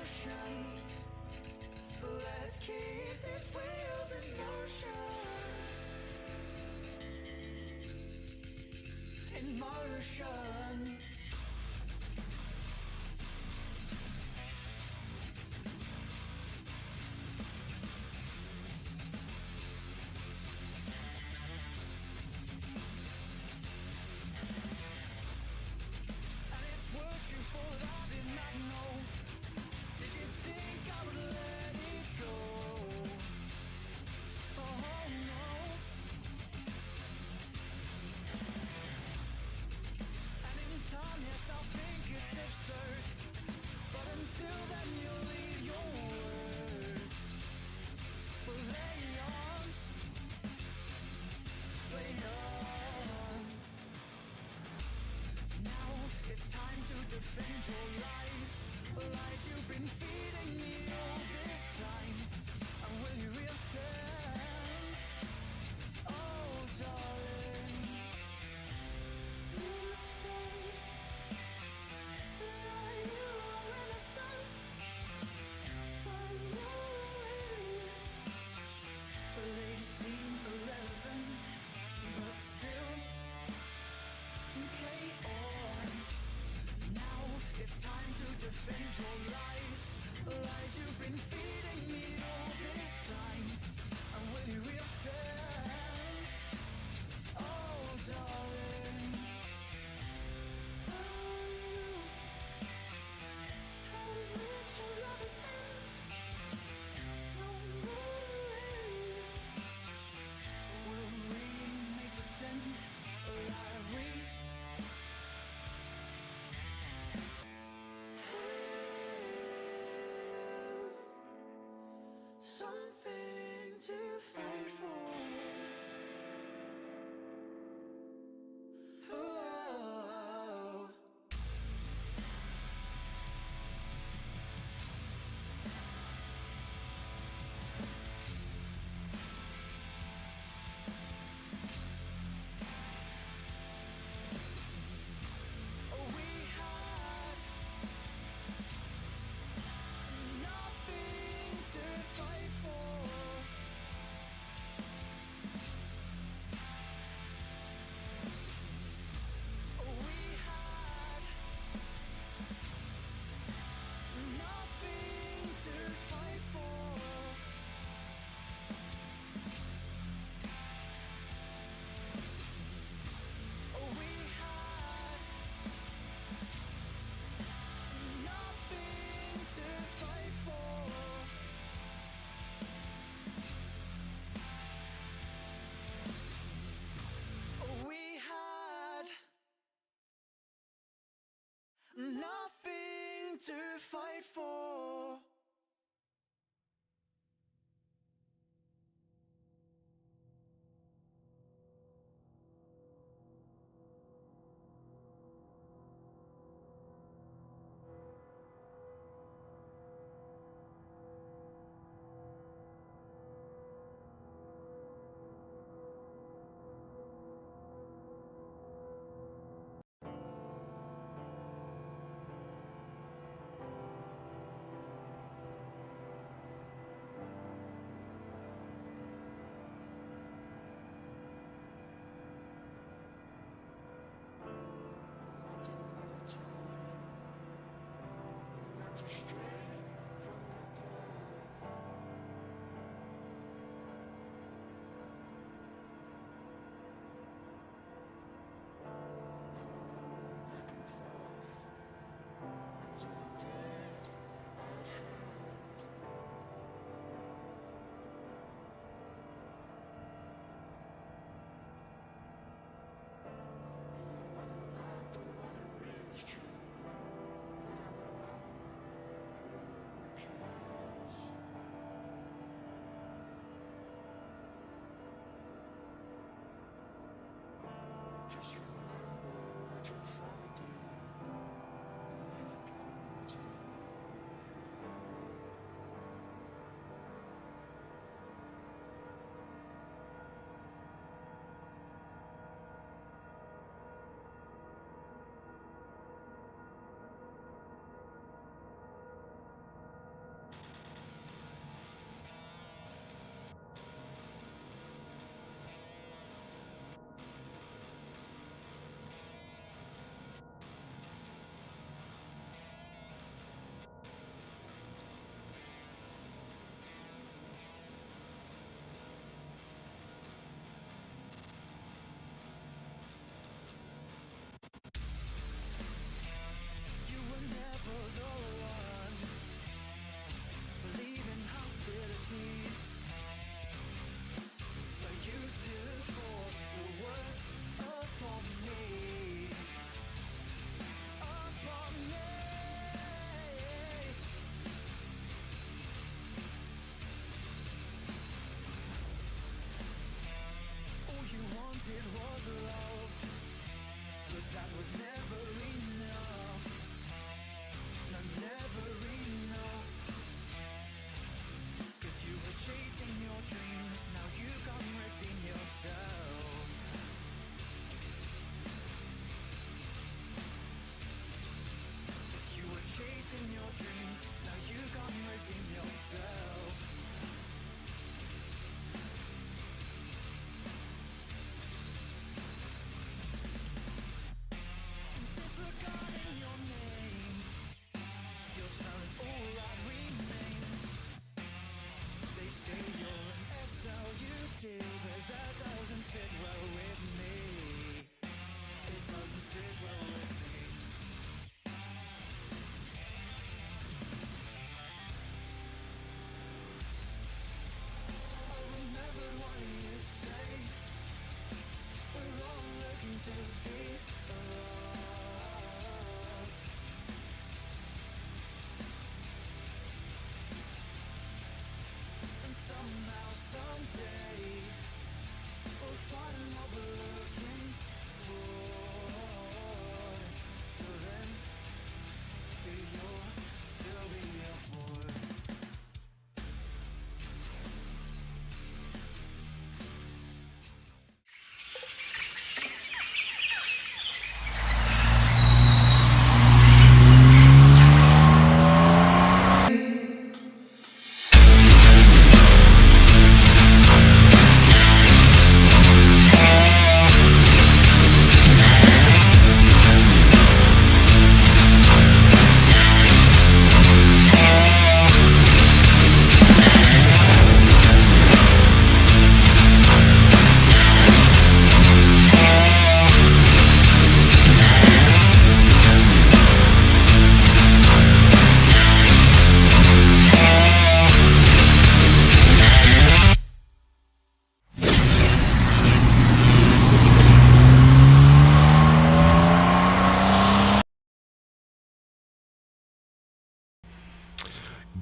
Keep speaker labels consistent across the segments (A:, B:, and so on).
A: motion. Let's keep these wheels in motion. In motion. You for that I did not know. Did you think I would let it go? Oh no. And in time, yes, I'll think it's absurd, but until then you'll leave your words. But lay on, lay on. Now it's time to defend your lies, lies you've been feeding me all this time. And will you reoffend? Oh darling, you say that you are innocent, but your words, they seem irrelevant, but still play on. Now it's time to defend your lies, lies you've been feeding me all this time. And will you reoffend? Oh darling, oh you have reached your lover's end. No more will we make pretend like we something to fight for. Oh. We had nothing to fight for. We had nothing to fight for. We had nothing to fight for. We had nothing to fight for.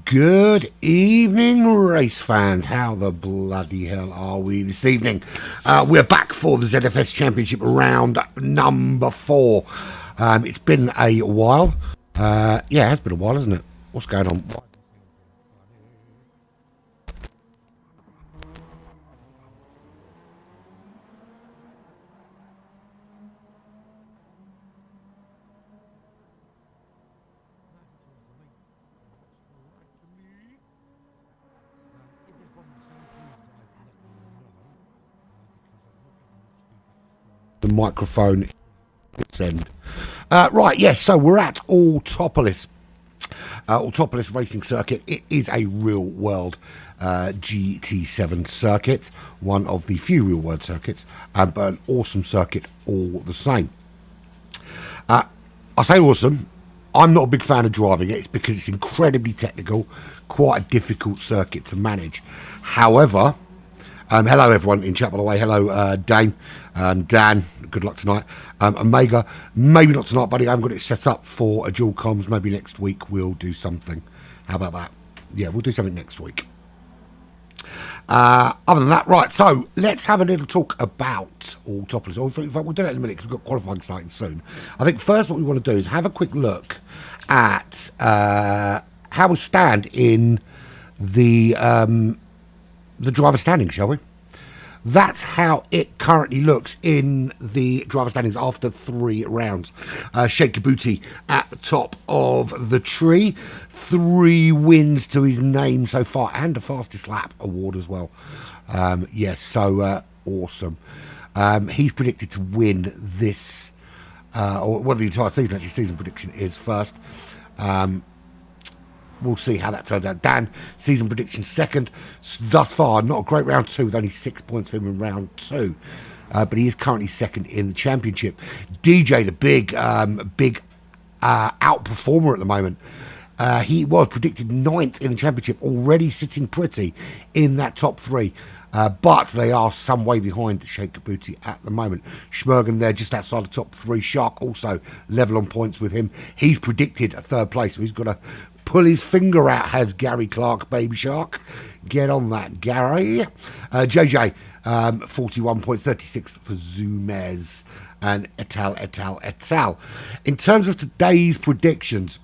B: Good evening, race fans. How the bloody hell are we this evening? We're back for the ZFS Championship round number 4. It's been a while. Yeah, it has been a while, hasn't it? What's going on? The microphone end. Right, yes, so we're at Autopolis. Autopolis Racing Circuit. It is a real world GT7 circuit, one of the few real world circuits, but an awesome circuit all the same. I say awesome. I'm not a big fan of driving it. It's because it's incredibly technical, quite a difficult circuit to manage. However, hello everyone in chat, by the way. Hello Dane and Dan. Good luck tonight. Omega, maybe not tonight, buddy. I haven't got it set up for a dual comms. Maybe next week we'll do something. How about that? Yeah, we'll do something next week. Other than that, right, so let's have a little talk about Autopolis. In fact, we'll do that in a minute because we've got qualifying starting soon. I think first what we want to do is have a quick look at how we stand in the driver standings, shall we? That's how it currently looks in the driver standings after 3 rounds. Sheikh Kabuti at the top of the tree. 3 wins to his name so far, and a fastest lap award as well. Yes, so awesome. He's predicted to win this, or well, the entire season. Actually, season prediction is first. We'll see how that turns out. Dan, season prediction second. Thus far, not a great round 2 with only 6 points for him in round 2. But he is currently second in the championship. DJ, the big outperformer at the moment. He was predicted 9th in the championship, already sitting pretty in that top 3. But they are some way behind Sheikh Kabuti at the moment. Schmergen there just outside the top 3. Shark also level on points with him. He's predicted a 3rd place, so he's got to pull his finger out, has Gary Clark, Baby Shark. Get on that, Gary. JJ, 41 points, 36 for Zumez, and et al. In terms of today's predictions,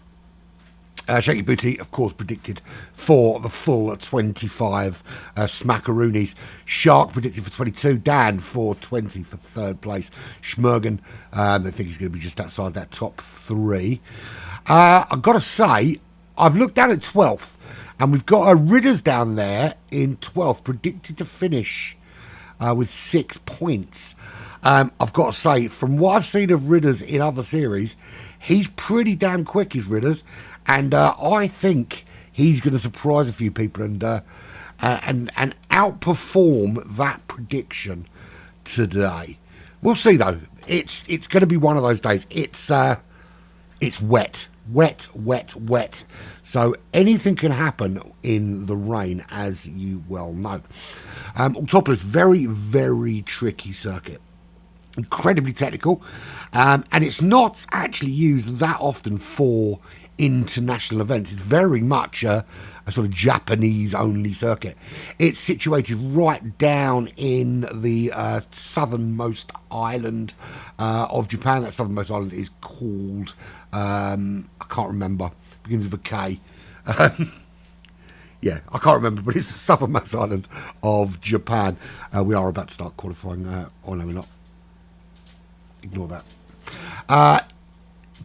B: Sheikh Kabuti, of course, predicted for the full 25 smackaroonies. Shark predicted for 22. Dan for 20 for 3rd place. Schmergen, I think he's going to be just outside that top 3. I've got to say, I've looked down at 12th, and we've got a Ridders down there in 12th, predicted to finish with 6 points. I've got to say, from what I've seen of Ridders in other series, he's pretty damn quick, his Ridders, and I think he's going to surprise a few people and outperform that prediction today. We'll see, though. It's going to be one of those days. It's wet. Wet. So anything can happen in the rain, as you well know. Autopolis, very, very tricky circuit. Incredibly technical. And it's not actually used that often for international events. It's very much a sort of Japanese-only circuit. It's situated right down in the southernmost island of Japan. That southernmost island is called, I can't remember, begins with a K. Yeah, I can't remember, but it's the southernmost island of Japan. We are about to start qualifying. Oh, no, we're not. Ignore that.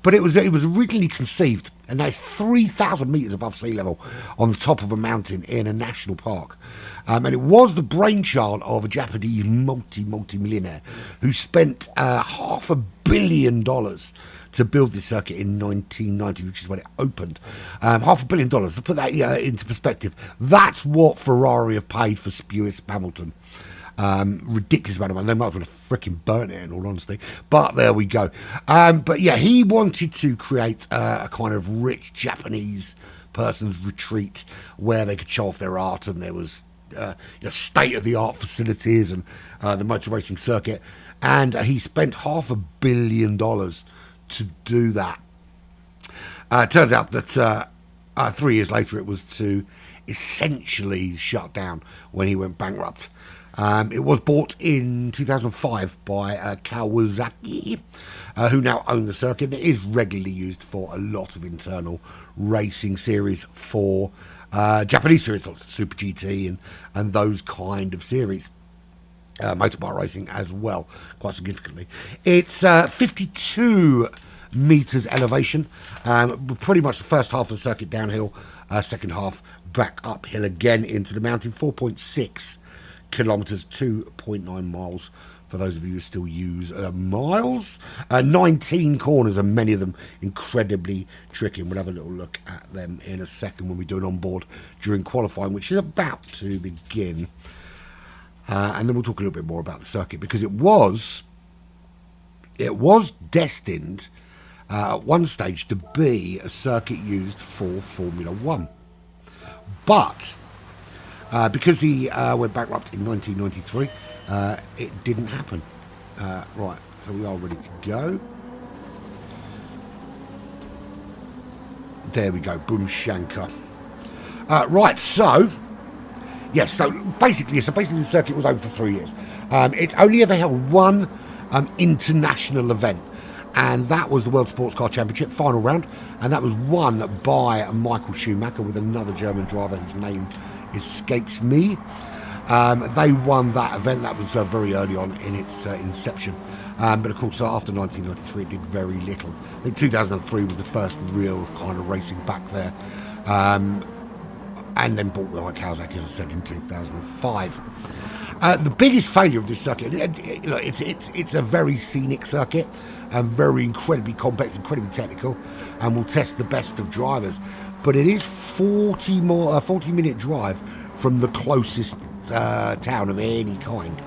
B: But it was originally conceived, and that's 3,000 metres above sea level on the top of a mountain in a national park. And it was the brainchild of a Japanese multi-millionaire who spent $500 million to build this circuit in 1990, which is when it opened. $500 million, to put that into perspective, that's what Ferrari have paid for Lewis Hamilton. Ridiculous amount of money. They might as well have freaking burnt it, in all honesty. But there we go. But yeah, he wanted to create a kind of rich Japanese person's retreat where they could show off their art, and there was state-of-the-art facilities and the motor racing circuit. And he spent $500 million to do that. Turns out that 3 years later, it was to essentially shut down when he went bankrupt. It was bought in 2005 by Kawasaki, who now own the circuit. It is regularly used for a lot of internal racing series for Japanese series, like Super GT and those kind of series. Motorbike racing as well, quite significantly. It's 52 meters elevation, pretty much the first half of the circuit downhill, second half back uphill again into the mountain. 4.6 kilometers, 2.9 miles for those of you who still use miles. 19 corners, and many of them incredibly tricky, and we'll have a little look at them in a second when we do an onboard during qualifying, which is about to begin. And then we'll talk a little bit more about the circuit, because it was destined at one stage to be a circuit used for Formula One. But because he went bankrupt in 1993, it didn't happen. Right, so we are ready to go. There we go, boom shanker. Right, so yes, so basically the circuit was open for 3 years. It's only ever held one international event, and that was the World Sports Car Championship final round, and that was won by Michael Schumacher with another German driver whose name escapes me. They won that event. That was very early on in its inception, but of course after 1993 it did very little. I think 2003 was the first real kind of racing back there, and then bought by Kawasaki, as I said, in 2005. The biggest failure of this circuit, it's a very scenic circuit, and very incredibly complex, incredibly technical, and will test the best of drivers. But it is 40-minute drive from the closest town of any kind.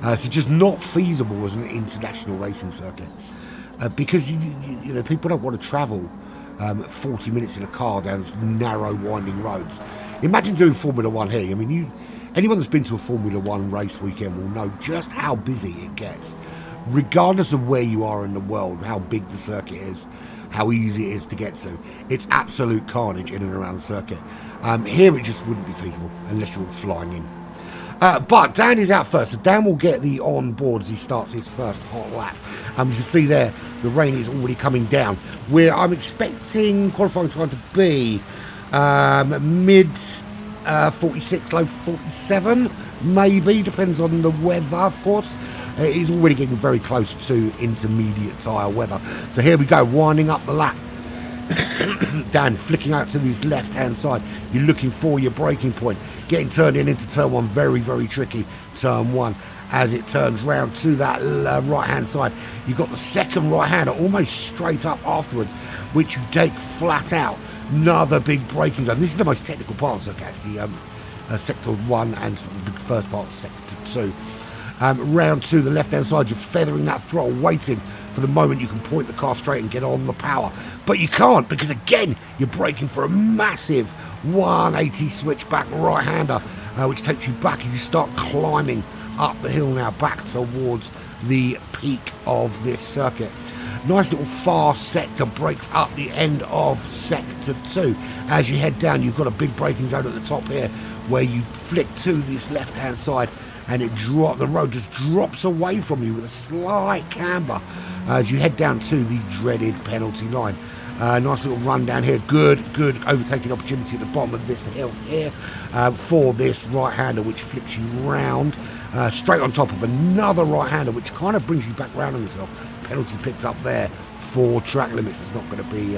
B: So just not feasible as an international racing circuit, because you know, people don't want to travel 40 minutes in a car down narrow winding roads. Imagine doing Formula One here. I mean, anyone that's been to a Formula One race weekend will know just how busy it gets, regardless of where you are in the world, how big the circuit is, how easy it is to get to. It's absolute carnage in and around the circuit. Here it just wouldn't be feasible unless you're flying in. But Dan is out first, so Dan will get the on board as he starts his first hot lap. You can see there the rain is already coming down. I'm expecting qualifying time to be mid 46, low 47, maybe, depends on the weather, of course. It is already getting very close to intermediate tyre weather. So here we go, winding up the lap. Dan flicking out to his left hand side. You're looking for your braking point, getting turned into turn one. Very, very tricky turn one. As it turns round to that right hand side, you've got the second right hander almost straight up afterwards, which you take flat out. Another big braking zone. This is the most technical part of the circuit, actually. Sector 1 and the first part of sector 2. Round to the left hand side, you're feathering that throttle, waiting for the moment you can point the car straight and get on the power. But you can't, because again, you're braking for a massive 180 switchback right hander, which takes you back, and you start climbing up the hill now back towards the peak of this circuit. Nice little fast sector breaks up the end of sector 2. As you head down, you've got a big braking zone at the top here, where you flick to this left hand side, and the road just drops away from you with a slight camber as you head down to the dreaded penalty line. Nice little run down here. Good overtaking opportunity at the bottom of this hill here for this right-hander, which flips you round straight on top of another right-hander, which kind of brings you back round on yourself. Penalty picked up there for track limits. It's not going to be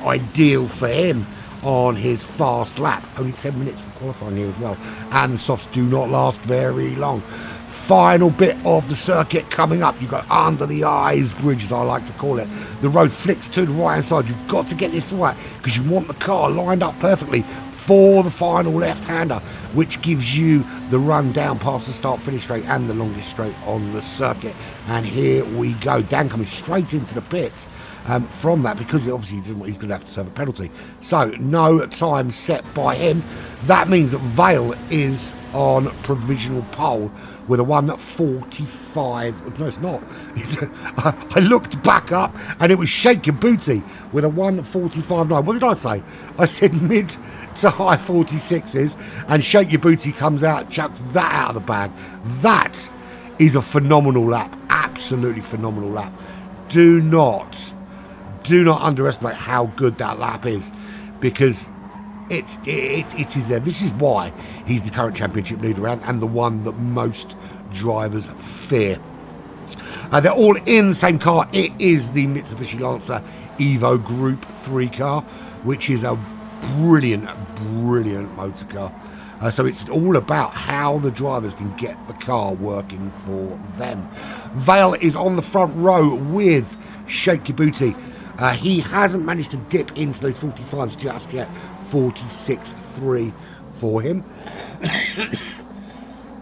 B: ideal for him on his fast lap. Only 10 minutes for qualifying here as well, and the softs do not last very long. Final bit of the circuit coming up. You've got under the eyes bridge, as I like to call it. The road flicks to the right hand side. You've got to get this right, because you want the car lined up perfectly for the final left-hander, which gives you the run down past the start-finish straight and the longest straight on the circuit. And here we go. Dan coming straight into the pits from that, because obviously he's going to have to serve a penalty. So no time set by him. That means that Vale is on provisional pole with a 1:45. No, it's not. I looked back up and it was Shaker Booty with a 1:45.9. What did I say? I said mid to high 46s, and Shake Your Booty comes out, chucks that out of the bag. That is a phenomenal lap. Absolutely phenomenal lap. Do not underestimate how good that lap is, because it is there. This is why he's the current championship leader and the one that most drivers fear. They're all in the same car. It is the Mitsubishi Lancer Evo Group 3 car, which is a brilliant motor car. So it's all about how the drivers can get the car working for them. Vale is on the front row with Shake Your Booty. He hasn't managed to dip into those 45s just yet. 46.3 for him.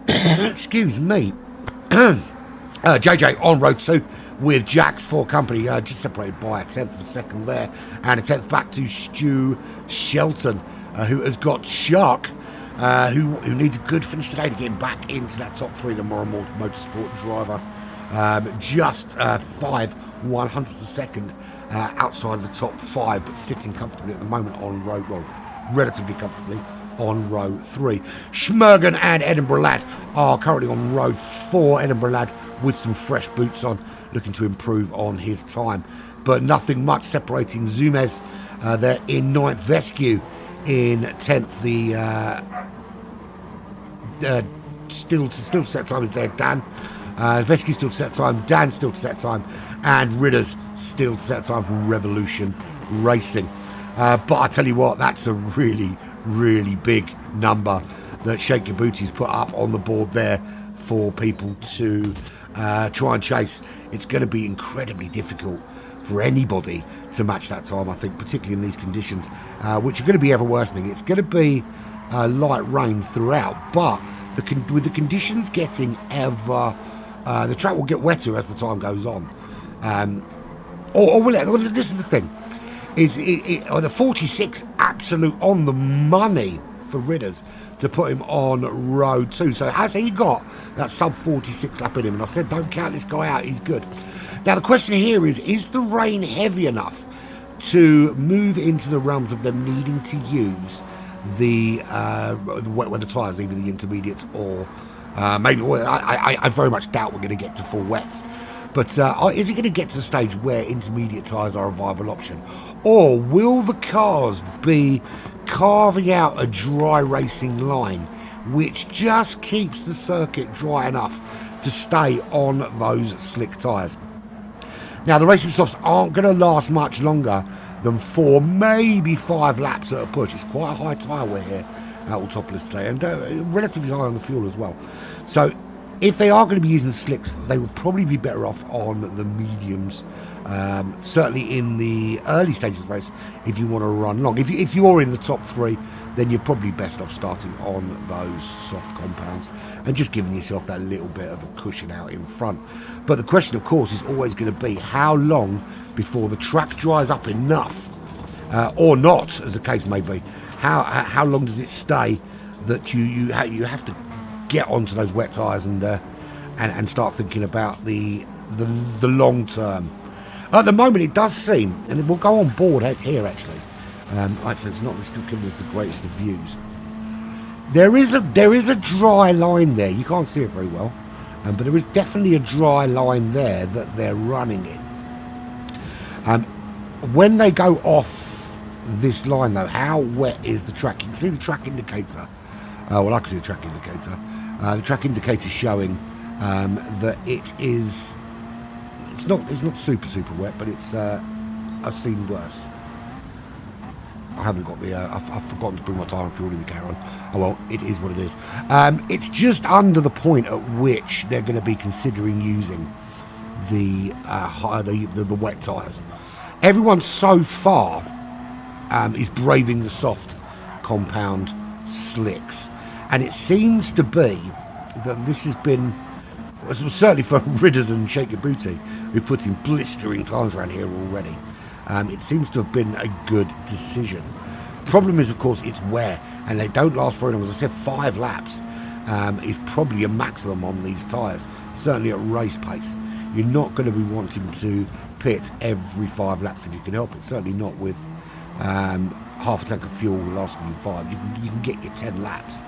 B: Excuse me. JJ on row 2 with Jax for company, just separated by a tenth of a second there, and a tenth back to Stu Shelton, who has got Shark, who needs a good finish today to get back into that top 3, the more and more motorsport driver. Just 5/100th of a second outside the top 5, but sitting comfortably at the moment on row, well, relatively comfortably on row 3. Schmergen and Edinburgh Lad are currently on row 4. Edinburgh Lad with some fresh boots on, looking to improve on his time, but nothing much separating Zumez. They're in 9th, Vescu in 10th. The still to set time is there, Dan. Vescu still to set time, Dan still to set time, and Ridders still to set time from Revolution Racing. But I tell you what, that's a really big number that Shake Your Booty's put up on the board there for people to try and chase. It's going to be incredibly difficult for anybody to match that time, I think, particularly in these conditions, which are going to be ever worsening. It's going to be light rain throughout, but with the conditions getting ever, the track will get wetter as the time goes on. Or will it? This is the thing. The 46 absolute on the money for Ridders to put him on row 2. So has he got that sub 46 lap in him? And I said, don't count this guy out, he's good. Now the question here is the rain heavy enough to move into the realms of them needing to use the wet weather tyres, either the intermediates or maybe, well, I very much doubt we're going to get to full wets. But is it going to get to the stage where intermediate tyres are a viable option? Or will the cars be carving out a dry racing line which just keeps the circuit dry enough to stay on those slick tyres? Now, the racing softs aren't going to last much longer than 4, maybe 5 laps at a push. It's quite a high tyre wear here at Autopolis today, and relatively high on the fuel as well. So if they are going to be using slicks, they would probably be better off on the mediums, certainly in the early stages of the race, if you want to run long. If you're in the top 3, then you're probably best off starting on those soft compounds and just giving yourself that little bit of a cushion out in front. But the question, of course, is always going to be how long before the track dries up enough, or not, as the case may be. How long does it stay that you have to get onto those wet tyres and start thinking about the long term. At the moment, it does seem, and it will go on board here actually. Actually, it's not still giving us the greatest of views. There is a dry line there. You can't see it very well, but there is definitely a dry line there that they're running in. When they go off this line, though, how wet is the track? You can see the track indicator. Well, I can see the track indicator. The track indicator showing that it's not super wet, but it's I've seen worse. I haven't got the I've forgotten to bring my tyre and fuel in the car on. Oh well, it is what it is. It's just under the point at which they're going to be considering using the wet tyres. Everyone so far is braving the soft compound slicks, and it seems to be that this has been, well, certainly for Ridders and Shake Your Booty, who put in blistering times around here already. It seems to have been a good decision. Problem is, of course, it's wear, and they don't last very long. As I said, 5 laps. is probably a maximum on these tyres, certainly at race pace. You're not going to be wanting to pit every 5 laps if you can help it, certainly not with half a tank of fuel lasting you 5. You can get your 10 laps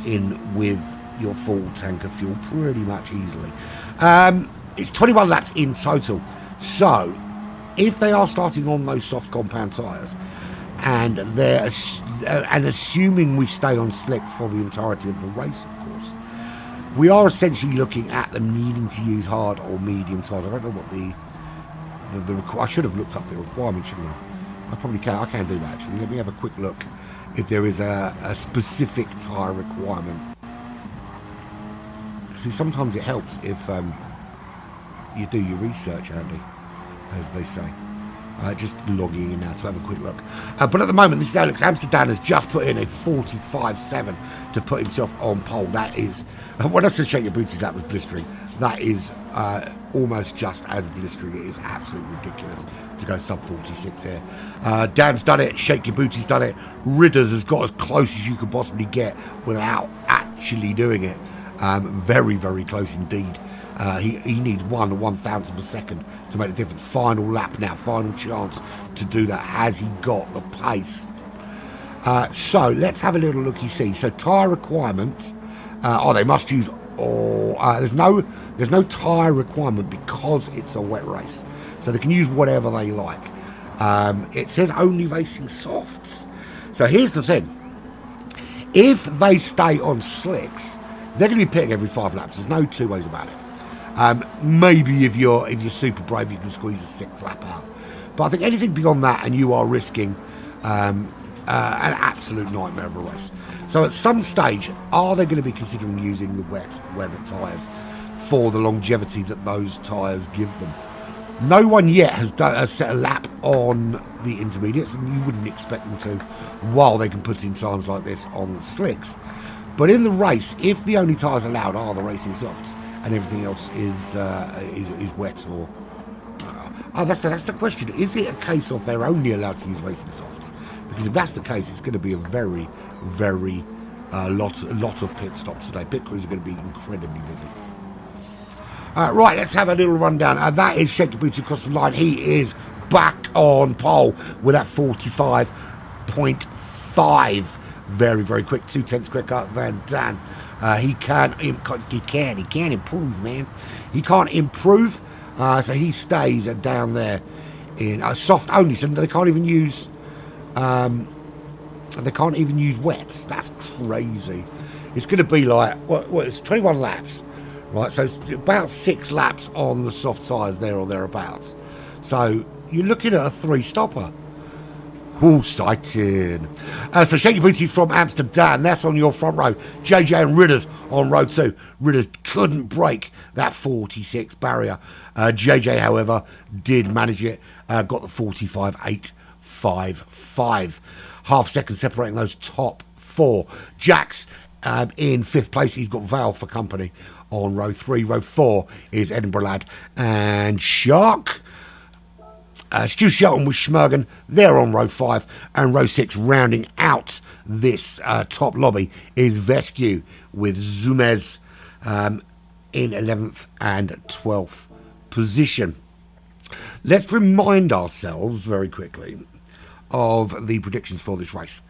B: in with your full tank of fuel pretty much easily. It's 21 laps in total, so if they are starting on those soft compound tyres, and assuming we stay on slicks for the entirety of the race, of course, we are essentially looking at them needing to use hard or medium tyres. I don't know what I should have looked up the requirement, shouldn't I? I probably can. I can do that, actually. Let me have a quick look if there is a specific tyre requirement. See, sometimes it helps if you do your research, Andy, as they say. Just logging in now to have a quick look. But at the moment, this is Alex Amsterdam has just put in a 45.7 to put himself on pole. That is, when I said shake your booties, that was blistering. That is almost just as blistering. It is absolutely ridiculous to go sub 46 here. Dan's done it. Shake your booties done it. Ridders has got as close as you could possibly get without actually doing it. Very, very close indeed. He needs 1/1000th of a second to make the difference. Final lap now, final chance to do that. Has he got the pace? So let's have a little look. You see, so tyre requirements. They must use. There's no tyre requirement because it's a wet race, so they can use whatever they like. It says only racing softs. So here's the thing: if they stay on slicks, they're going to be pitting every 5 laps. There's no two ways about it. Maybe if you're super brave, you can squeeze a 6th lap out. But I think anything beyond that, and you are risking an absolute nightmare of a race. So at some stage, are they going to be considering using the wet weather tyres for the longevity that those tyres give them? No one yet has set a lap on the intermediates, and you wouldn't expect them to, while they can put in times like this on the slicks. But in the race, if the only tyres allowed are the racing softs and everything else is wet, or that's the question. Is it a case of they're only allowed to use racing softs? Because if that's the case, it's going to be a very, very lot of pit stops today. Pit crews are going to be incredibly busy. Right, let's have a little rundown. That is Shake Your Boots across the line. He is back on pole with that 45.5. Very, very quick. 0.2 quicker than Dan. He can improve, man. He can't improve, so he stays down there in soft only. So they can't even use wets. That's crazy. It's going to be like what? It's 21 laps, right? So it's about 6 laps on the soft tyres there or thereabouts. So you're looking at a 3-stopper. All sighted. So Shake Your Booty from Amsterdam. That's on your front row. JJ and Ridders on row 2. Ridders couldn't break that 46 barrier. JJ, however, did manage it. Got the 45.855. Half second separating those top 4. Jax in 5th place. He's got Val for company on row 3. Row 4 is Edinburgh Lad and Shark. Stu Shelton with Schmergen, they're on row 5, and row 6 rounding out this top lobby is Vescu with Zumez in 11th and 12th position. Let's remind ourselves very quickly of the predictions for this race.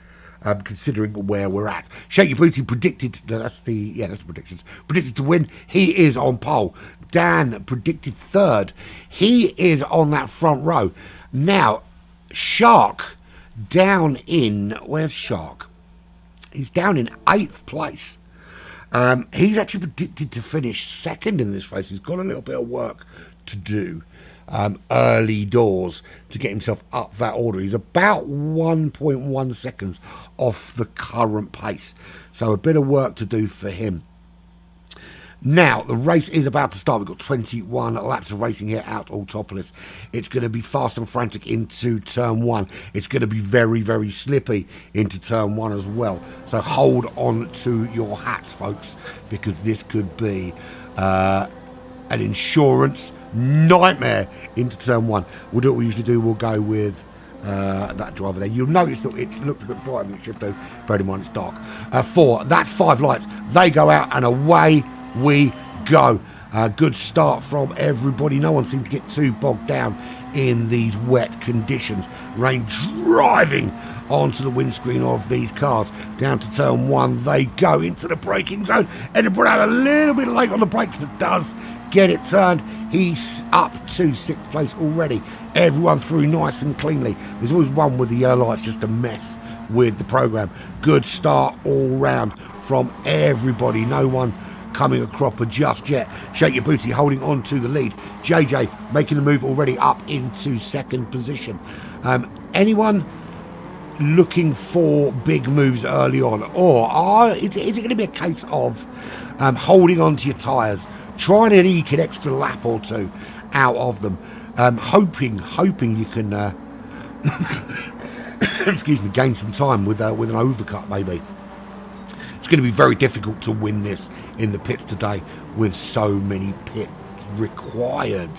B: Considering where we're at. Shake Your Booty predicted, that's the predictions, predicted to win. He is on pole. Dan predicted 3rd. He is on that front row. Now, Shark down in, where's Shark? He's down in 8th place. He's actually predicted to finish 2nd in this race. He's got a little bit of work to do. Early doors to get himself up that order. He's about 1.1 seconds off the current pace, so a bit of work to do for him. Now the race is about to start. We've got 21 laps of racing here out Autopolis. It's going to be fast and frantic into turn 1. It's going to be very, very slippy into turn 1 as well, so hold on to your hats, folks, because this could be an insurance nightmare into turn 1. We'll do what we usually do. We'll go with that driver there. You'll notice that it looks a bit brighter than it should do. Bear in mind it's dark. 4, that's 5 lights. They go out and away we go. Good start from everybody. No one seemed to get too bogged down in these wet conditions. Rain driving onto the windscreen of these cars. Down to turn 1 they go into the braking zone. Edinburgh out a little bit late on the brakes, but does get it turned. He's up to 6th place already. Everyone through nice and cleanly. There's always one with the yellow lights, just a mess with the program. Good start all round from everybody. No one coming a cropper just yet. Shake Your Booty holding on to the lead. JJ making the move already up into 2nd position. Anyone looking for big moves early on, or is it going to be a case of holding on to your tyres, trying to eke an extra lap or 2 out of them, hoping you can excuse me, gain some time with an overcut maybe? It's going to be very difficult to win this in the pits today with so many pit required.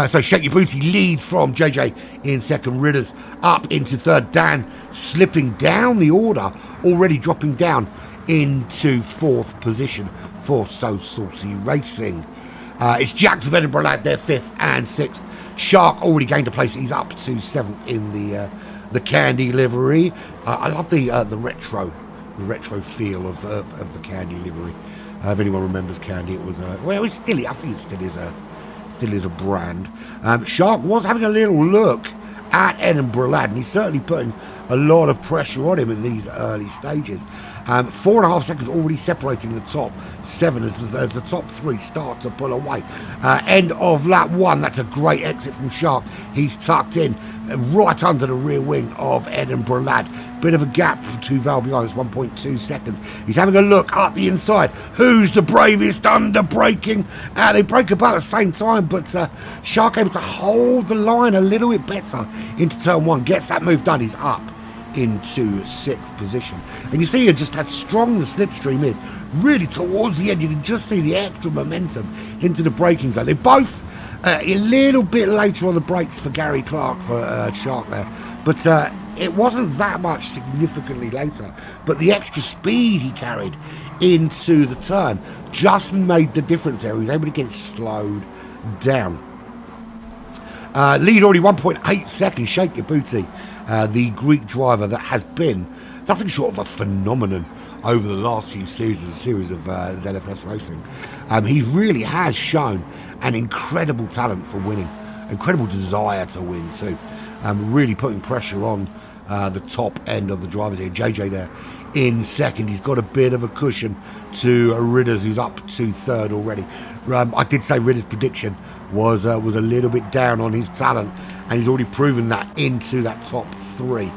B: So Shake Your Booty leads from JJ in 2nd. Ridders up into 3rd. Dan slipping down the order, already dropping down into 4th position for So Salty Racing. It's Jax with Edinburgh Lad, they're 5th and 6th. Shark already gained a place. He's up to 7th in the candy livery. I love the retro feel of the candy livery. If anyone remembers candy, it was it's still, I think it still is a brand. Shark was having a little look at Edinburgh Lad, and he's certainly putting a lot of pressure on him in these early stages. 4.5 seconds already separating the top 7 as the top 3 start to pull away. End of lap 1, that's a great exit from Shark. He's tucked in right under the rear wing of Edinburgh Lad. Bit of a gap to Val behind, it's 1.2 seconds. He's having a look up the inside. Who's the bravest under braking? They break about at the same time, but Shark able to hold the line a little bit better into turn 1. Gets that move done. He's up into 6th position. And you see just how strong the slipstream is. Really towards the end, you can just see the extra momentum into the braking zone. They're both a little bit later on the brakes for Gary Clark, for Shark there. But it wasn't that much significantly later. But the extra speed he carried into the turn just made the difference there. He was able to get it slowed down. Lead already 1.8 seconds. Shake Your Booty, the Greek driver that has been nothing short of a phenomenon over the last few series of ZFS racing. He really has shown an incredible talent for winning, incredible desire to win too. Really putting pressure on the top end of the drivers here. JJ there in 2nd. He's got a bit of a cushion to Ridders, who's up to 3rd already. I did say Ridders' prediction was a little bit down on his talent, and he's already proven that into that top 3.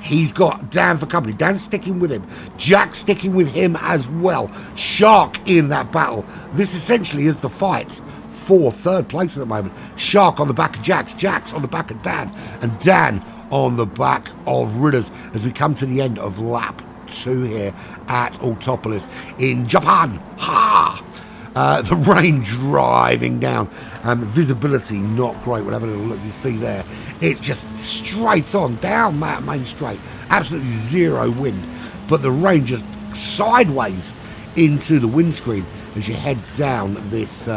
B: He's got Dan for company. Dan sticking with him. Jack sticking with him as well. Shark in that battle. This essentially is the fight for 3rd place at the moment. Shark on the back of Jax. Jax on the back of Dan. And Dan on the back of Ridders as we come to the end of lap 2 here at Autopolis in Japan. Ha! The rain driving down. Visibility not great. We'll have a little look. You see there, it's just straight on down that main straight. Absolutely zero wind, but the rain just sideways into the windscreen as you head down this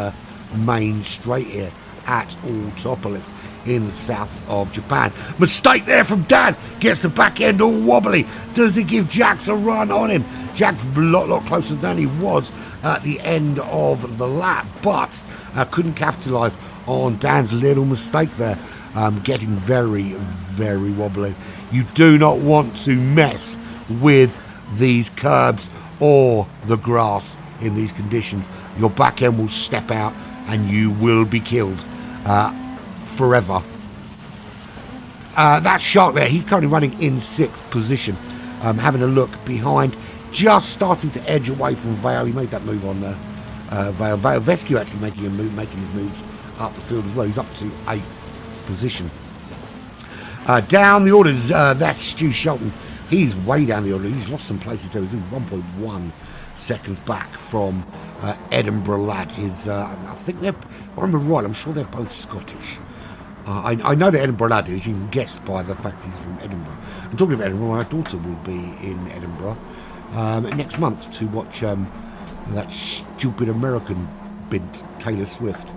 B: main straight here at Autopolis in the south of Japan. Mistake there from Dan. Gets the back end all wobbly. Does he give Jax a run on him? Jax a lot closer than he was at the end of the lap, but couldn't capitalise on Dan's little mistake there. Getting very, very wobbly. You do not want to mess with these curbs or the grass in these conditions. Your back end will step out and you will be killed forever. That Shark there, he's currently running in 6th position. Having a look behind, just starting to edge away from Vale. He made that move on Vale. Vescu actually making his moves up the field as well. He's up to 8th position. Down the orders, that's Stu Shelton. He's way down the order. He's lost some places there. He's in 1.1 seconds back from Edinburgh Lad. I think they're, if I remember right, I'm sure they're both Scottish. I know that Edinburgh lad is. You can guess by the fact he's from Edinburgh. I'm talking of Edinburgh. My daughter will be in Edinburgh next month to watch that stupid American bint Taylor Swift,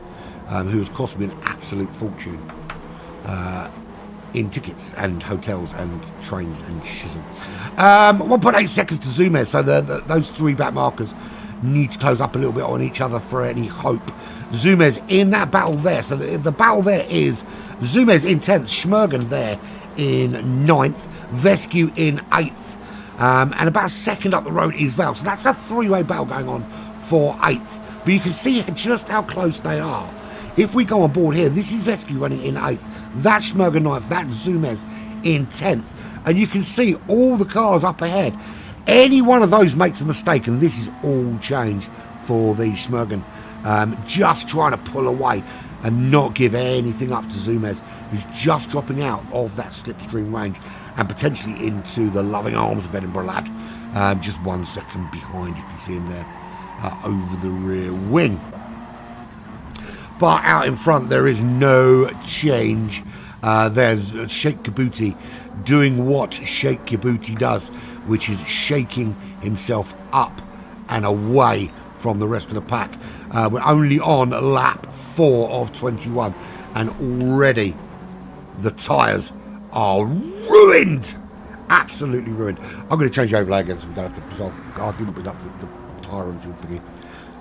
B: who has cost me an absolute fortune in tickets and hotels and trains and shizzle. 1.8 seconds to Zumez, so those three back markers need to close up a little bit on each other for any hope. Zumez in that battle there, so the battle there is Zumez in 10th, Schmergen there in 9th, Vescu in 8th, and about a second up the road is Val. So that's a three-way battle going on for 8th. But you can see just how close they are. If we go on board here, this is Vescu running in 8th, that's Schmergen 9th, that's Zumez in 10th. And you can see all the cars up ahead. Any one of those makes a mistake, and this is all change for the Schmergen. Just trying to pull away and not give anything up to Zumez, who's just dropping out of that slipstream range and potentially into the loving arms of Edinburgh lad. Just 1 second behind, you can see him there over the rear wing. But out in front, there is no change. There's Sheikh Kabuti doing what Sheikh Kabuti does, which is shaking himself up and away from the rest of the pack. We're only on lap 4 of 21, and already the tyres are ruined. Absolutely ruined. I'm going to change the overlay again so we don't have to. I didn't bring up the tyre and fuel thingy.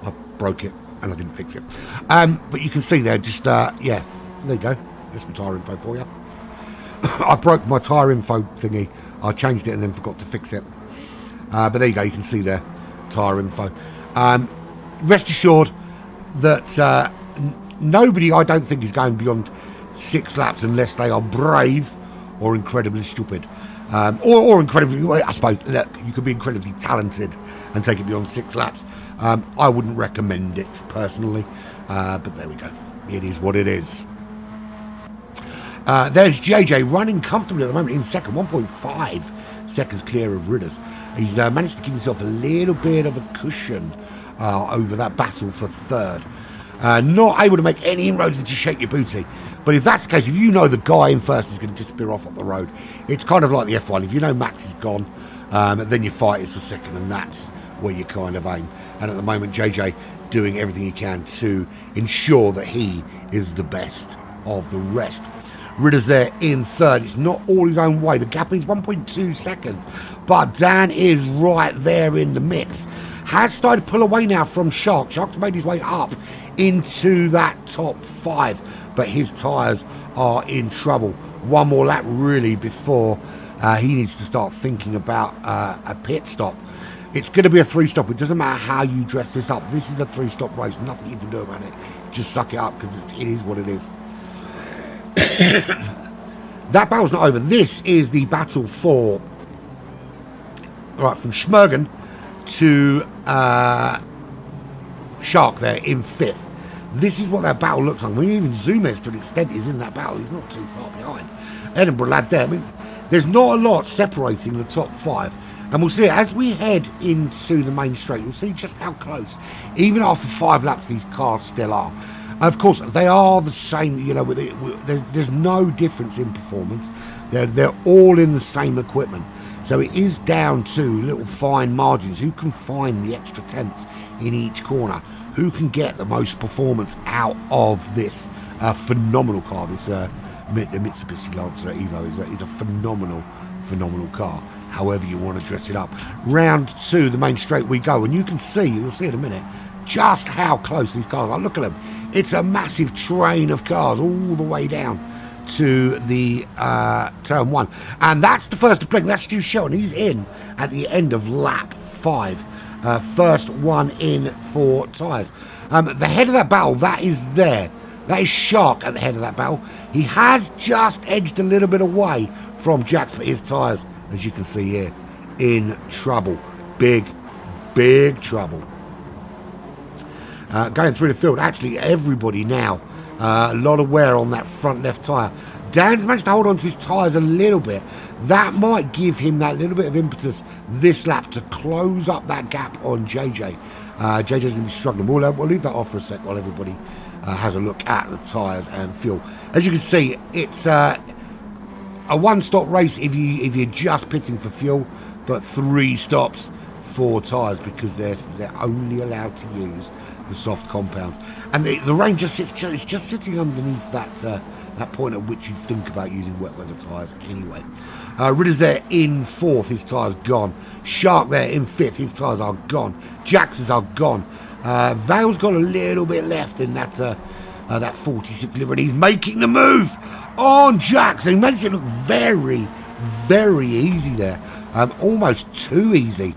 B: I broke it and I didn't fix it. But you can see there, just yeah, there you go. There's some tyre info for you. I broke my tyre info thingy. I changed it and then forgot to fix it. But there you go. You can see there, tyre info. Rest assured that nobody, I don't think, is going beyond 6 laps unless they are brave or incredibly stupid. Or incredibly, I suppose, look, you could be incredibly talented and take it beyond 6 laps. I wouldn't recommend it personally, but there we go. It is what it is. There's JJ running comfortably at the moment in second, 1.5 seconds clear of Ridders. He's managed to give himself a little bit of a cushion over that battle for third. Not able to make any inroads into Shake Your Booty. But if that's the case, if you know the guy in first is going to disappear off up the road, it's kind of like the F1. If you know Max is gone, then your fight is for second, and that's where you kind of aim. And at the moment, JJ doing everything he can to ensure that he is the best of the rest. Ritter's there in third. It's not all his own way. The gap is 1.2 seconds. But Dan is right there in the mix. Has started to pull away now from Shark. Shark's made his way up into that top 5. But his tyres are in trouble. One more lap really before he needs to start thinking about a pit stop. It's going to be a 3-stop. It doesn't matter how you dress this up. This is a 3-stop race. Nothing you can do about it. Just suck it up because it is what it is. That battle's not over. This is the battle for from Schmergen to Shark there in 5th. This is what that battle looks like. I mean, even Zumez to an extent is in that battle. He's not too far behind. Edinburgh lad there. I mean, there's not a lot separating the top 5. And we'll see as we head into the main straight. You'll see just how close, even after 5 laps, these cars still are. Of course, they are the same. You know, there's no difference in performance. They're all in the same equipment. So it is down to little fine margins. Who can find the extra tenths in each corner? Who can get the most performance out of this phenomenal car? This the Mitsubishi Lancer Evo is a phenomenal car. However you want to dress it up. Round 2, the main straight we go, and you can see, you'll see in a minute, just how close these cars are. Look at them. It's a massive train of cars all the way down to the turn 1. And that's the first to blink. That's Stu Shelton. He's in at the end of lap 5. First one in for tyres. The head of that battle, that is there. That is Shark at the head of that battle. He has just edged a little bit away from Jax, but his tyres, as you can see here, in trouble. Big trouble. Going through the field, actually everybody now, a lot of wear on that front left tyre. Dan's managed to hold on to his tyres a little bit. That might give him that little bit of impetus this lap to close up that gap on JJ. JJ's going to be struggling. We'll leave that off for a sec while everybody has a look at the tyres and fuel. As you can see, it's a one-stop race if you're just pitting for fuel, but 3 stops for tyres because they're only allowed to use the soft compounds. And the range it's just sitting underneath that point at which you'd think about using wet weather tyres anyway. Ridder's there in 4th, his tyres gone. Shark there in 5th, his tyres are gone. Jax's are gone. Vale's got a little bit left in that 46 liver, and he's making the move on Jax. He makes it look very, very easy there. Almost too easy.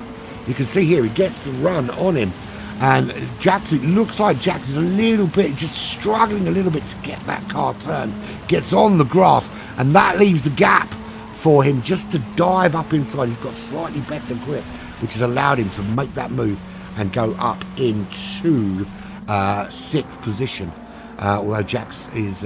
B: You can see here he gets the run on him. And Jax, it looks like Jax is a little bit, just struggling a little bit to get that car turned. Gets on the grass, and that leaves the gap for him just to dive up inside. He's got slightly better grip, which has allowed him to make that move and go up into 6th position. Although Jax is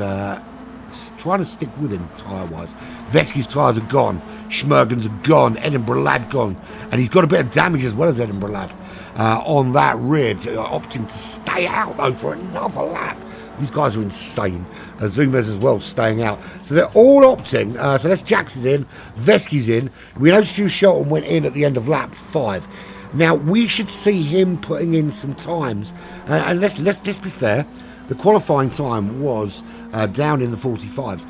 B: trying to stick with him tyre-wise. Vesky's tyres are gone. Schmergen's are gone. Edinburgh Lad gone. And he's got a bit of damage as well as Edinburgh Lad on that rear, opting to stay out though for another lap. These guys are insane. Zumas as well staying out. So they're all opting. So that's Jax is in. Vesky's in. We know Stu Shelton went in at the end of lap 5. Now we should see him putting in some times. And let's be fair. The qualifying time was down in the 45s.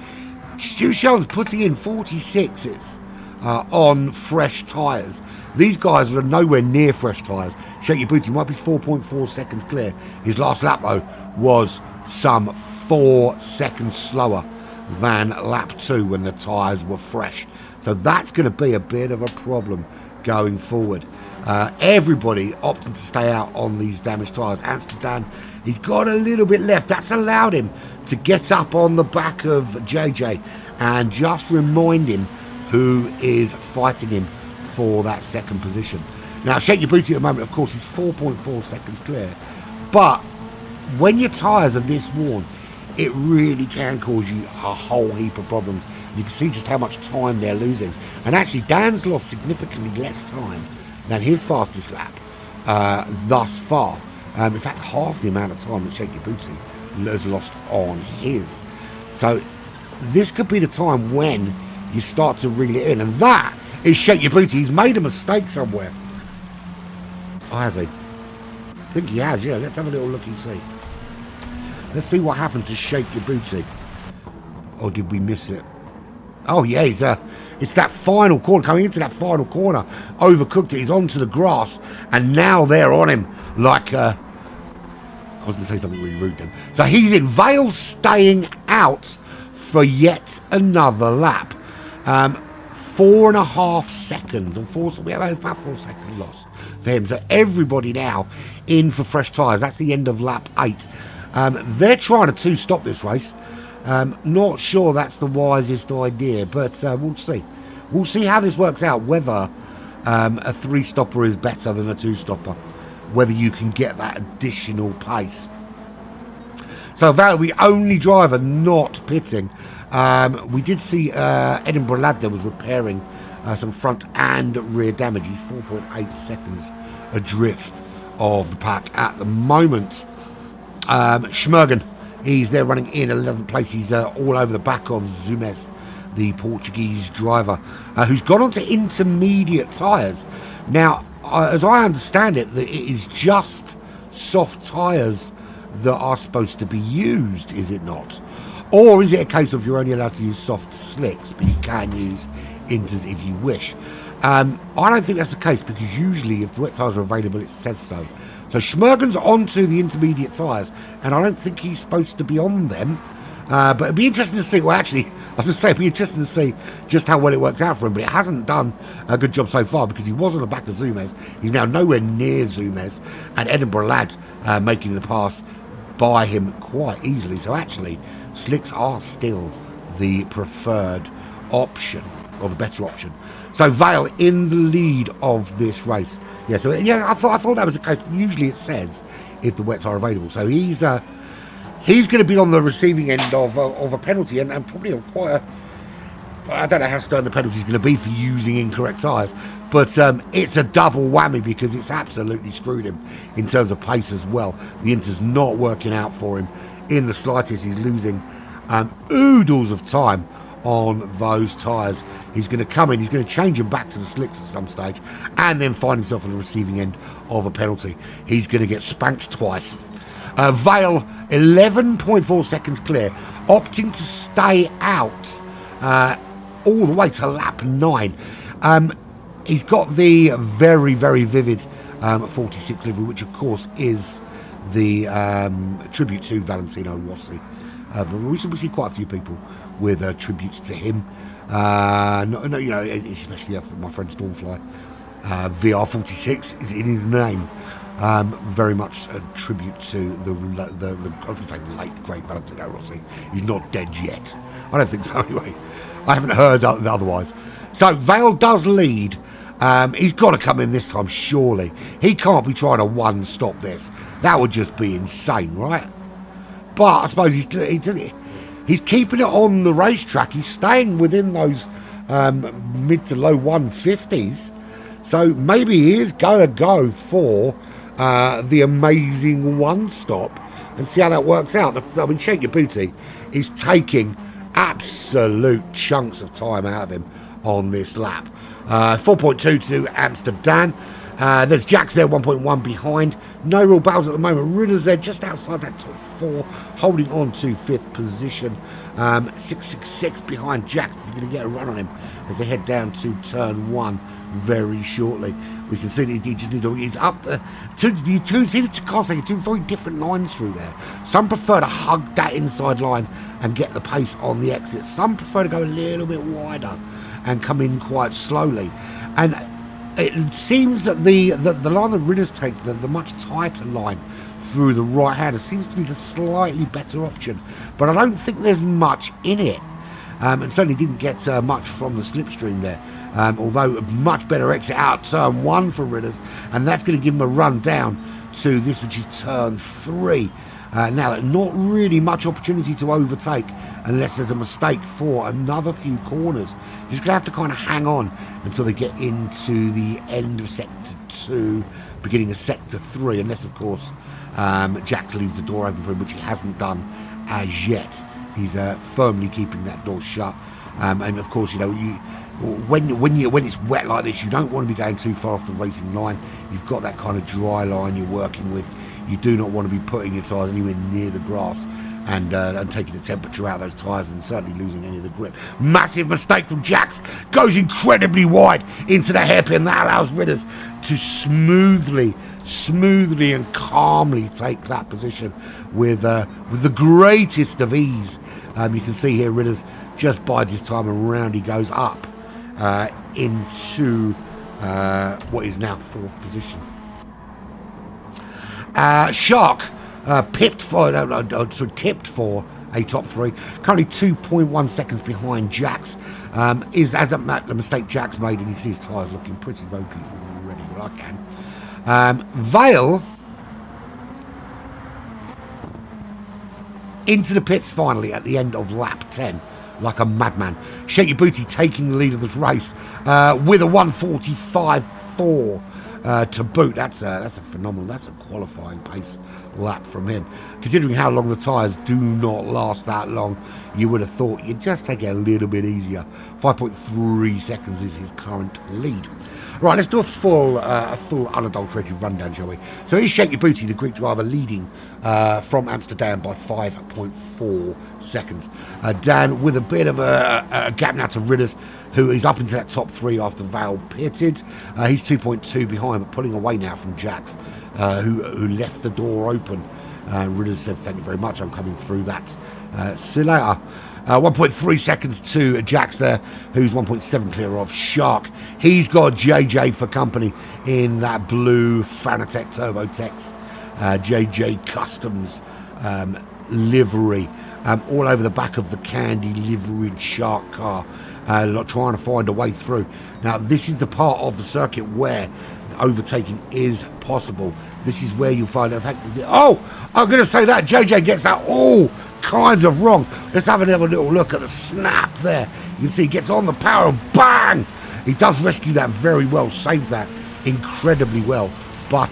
B: Stu Shelton's putting in 46s on fresh tyres. These guys are nowhere near fresh tyres. Shake Your Booty might be 4.4 seconds clear. His last lap, though, was some 4 seconds slower than lap 2 when the tyres were fresh. So that's going to be a bit of a problem going forward. Everybody opting to stay out on these damaged tyres. Amsterdam, he's got a little bit left. That's allowed him to get up on the back of JJ and just remind him who is fighting him for that 2nd position. Now, Shake Your Booty at the moment, of course, is 4.4 seconds clear. But when your tyres are this worn, it really can cause you a whole heap of problems. You can see just how much time they're losing. And actually, Dan's lost significantly less time than his fastest lap thus far. In fact, half the amount of time that Shake Your Booty has lost on his. So this could be the time when you start to reel it in. And that is Shake Your Booty. He's made a mistake somewhere. Oh, has he? I think he has, yeah. Let's have a little look and see. Let's see what happened to Shake Your Booty. Or did we miss it? Oh, yeah, it's that final corner. Coming into that final corner. Overcooked it. He's onto the grass. And now they're on him like... I was going to say something really rude then. So he's in. Vale staying out for yet another lap. 4.5 seconds. We have about 4 seconds loss for him. So everybody now in for fresh tyres. That's the end of lap 8. They're trying to stop this race. Not sure that's the wisest idea, but we'll see. We'll see how this works out, whether a 3-stopper is better than a 2-stopper, whether you can get that additional pace. So Val, the only driver not pitting. We did see Edinburgh Lad there was repairing some front and rear damage. He's 4.8 seconds adrift of the pack at the moment. Schmergen, he's there running in 11th place. He's all over the back of Zumes, the Portuguese driver, who's gone on to intermediate tyres. Now, as I understand it, it is just soft tyres that are supposed to be used, is it not? Or is it a case of you're only allowed to use soft slicks, but you can use inters if you wish? I don't think that's the case, because usually if the wet tyres are available, it says so. So Schmergen's onto the intermediate tyres, and I don't think he's supposed to be on them. But it'd be interesting to see. Well, actually, I was going to say it'd be interesting to see just how well it works out for him. But it hasn't done a good job so far, because he was on the back of Zumes. He's now nowhere near Zumes, and Edinburgh Lad making the pass by him quite easily. So actually, slicks are still the preferred option, or the better option. So Vale in the lead of this race. Yeah, so yeah, I thought that was the case. Usually it says if the wets are available. So he's going to be on the receiving end of a penalty, and probably of quite a... I don't know how stern the penalty is going to be for using incorrect tyres, but it's a double whammy, because it's absolutely screwed him in terms of pace as well. The Inter's not working out for him in the slightest. He's losing oodles of time on those tyres. He's going to come in, he's going to change them back to the slicks at some stage, and then find himself on the receiving end of a penalty. He's going to get spanked twice. Vale, 11.4 seconds clear, opting to stay out all the way to lap 9. He's got the very, very vivid 46 livery, which of course is the tribute to Valentino Rossi. We see quite a few people with tributes to him. Especially my friend Stormfly. VR46 is in his name. Very much a tribute to the I was going to say the late great Valentino Rossi. He's not dead yet. I don't think so anyway. I haven't heard otherwise. So Vale does lead. He's got to come in this time, surely. He can't be trying to one-stop this. That would just be insane, right? But I suppose he's keeping it on the racetrack. He's staying within those mid to low 150s. So maybe he is going to go for the amazing one-stop and see how that works out. I mean, Shake Your Booty is taking absolute chunks of time out of him on this lap. 4.2 to Amsterdam. There's Jax there, 1.1 behind. No real battles at the moment. Ritter's there just outside that top 4, holding on to 5th position. 666 behind Jax. He's going to get a run on him as they head down to turn 1 very shortly. We can see that he just needs to, he's up. You see the two cars taking two very different lines through there. Some prefer to hug that inside line and get the pace on the exit. Some prefer to go a little bit wider and come in quite slowly. And it seems that the line that Ritters take, the much tighter line through the right hander, seems to be the slightly better option. But I don't think there's much in it. And certainly didn't get much from the slipstream there. Although a much better exit out turn 1 for Ritters, and that's going to give him a run down to this, which is turn 3. Now, not really much opportunity to overtake unless there's a mistake for another few corners. He's going to have to kind of hang on until they get into the end of Sector 2, beginning of Sector 3, unless, of course, Jax leaves the door open for him, which he hasn't done as yet. He's firmly keeping that door shut. And, of course, when it's wet like this, you don't want to be going too far off the racing line. You've got that kind of dry line you're working with. You do not want to be putting your tyres anywhere near the grass and taking the temperature out of those tyres and certainly losing any of the grip. Massive mistake from Jax. Goes incredibly wide into the hairpin. That allows Ritters to smoothly and calmly take that position with the greatest of ease. You can see here Ritters just bides his time and round he goes up into what is now 4th position. Shark tipped for a top 3. Currently 2.1 seconds behind Jax. Is as the mistake Jax made, and you see his tyres looking pretty ropey already. But I can. Vale into the pits finally at the end of lap 10. Like a madman. Shake Your Booty taking the lead of this race with a 1:45.4 to boot. That's a phenomenal. That's a qualifying pace lap from him. Considering how long the tyres do not last that long, you would have thought you'd just take it a little bit easier. 5.3 seconds is his current lead. Right, let's do a full unadulterated rundown, shall we? So here's Shake Your Booty, the Greek driver, leading from Amsterdam by 5.4 seconds. Dan with a bit of a gap now to Ritters, who is up into that top 3 after Val pitted. He's 2.2 behind, but pulling away now from Jax, who left the door open. Ritters said, "Thank you very much, I'm coming through that. See you later." 1.3 seconds to Jax there, who's 1.7 clear of Shark. He's got JJ for company in that blue Fanatec Turbotex JJ Customs livery, all over the back of the candy liveried Shark car, trying to find a way through. Now, this is the part of the circuit where overtaking is possible. This is where you'll find out. Oh, I'm going to say that JJ gets that all kinds of wrong. Let's have another little look at the snap there. You can see he gets on the power and bang! He does rescue that very well, saves that incredibly well, but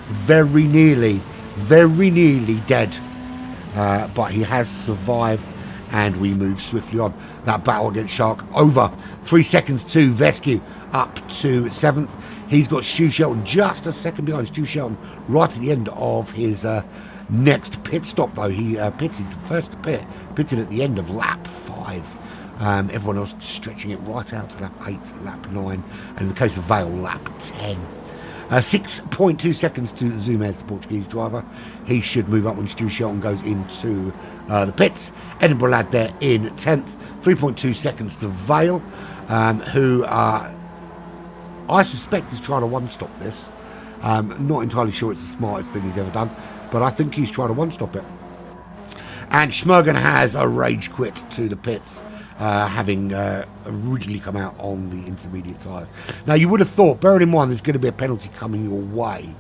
B: very nearly dead but he has survived, and we move swiftly on. That battle against Shark over. 3 seconds to Vescu, up to 7th. He's got Stu Shelton just a second behind. Stu Shelton right at the end of his next pit stop, though. He pitted first to pitted at the end of lap 5. Everyone else stretching it right out to lap 8, lap 9, and in the case of Vale, lap 10. 6.2 seconds to Zumez, the Portuguese driver. He should move up when Stu Shelton goes into the pits. Edinburgh lad there in 10th. 3.2 seconds to Vale, who I suspect is trying to one-stop this. Not entirely sure it's the smartest thing he's ever done, but I think he's trying to one-stop it. And Schmergen has a rage quit to the pits, having originally come out on the intermediate tyres. Now, you would have thought, bearing in mind there's going to be a penalty coming your way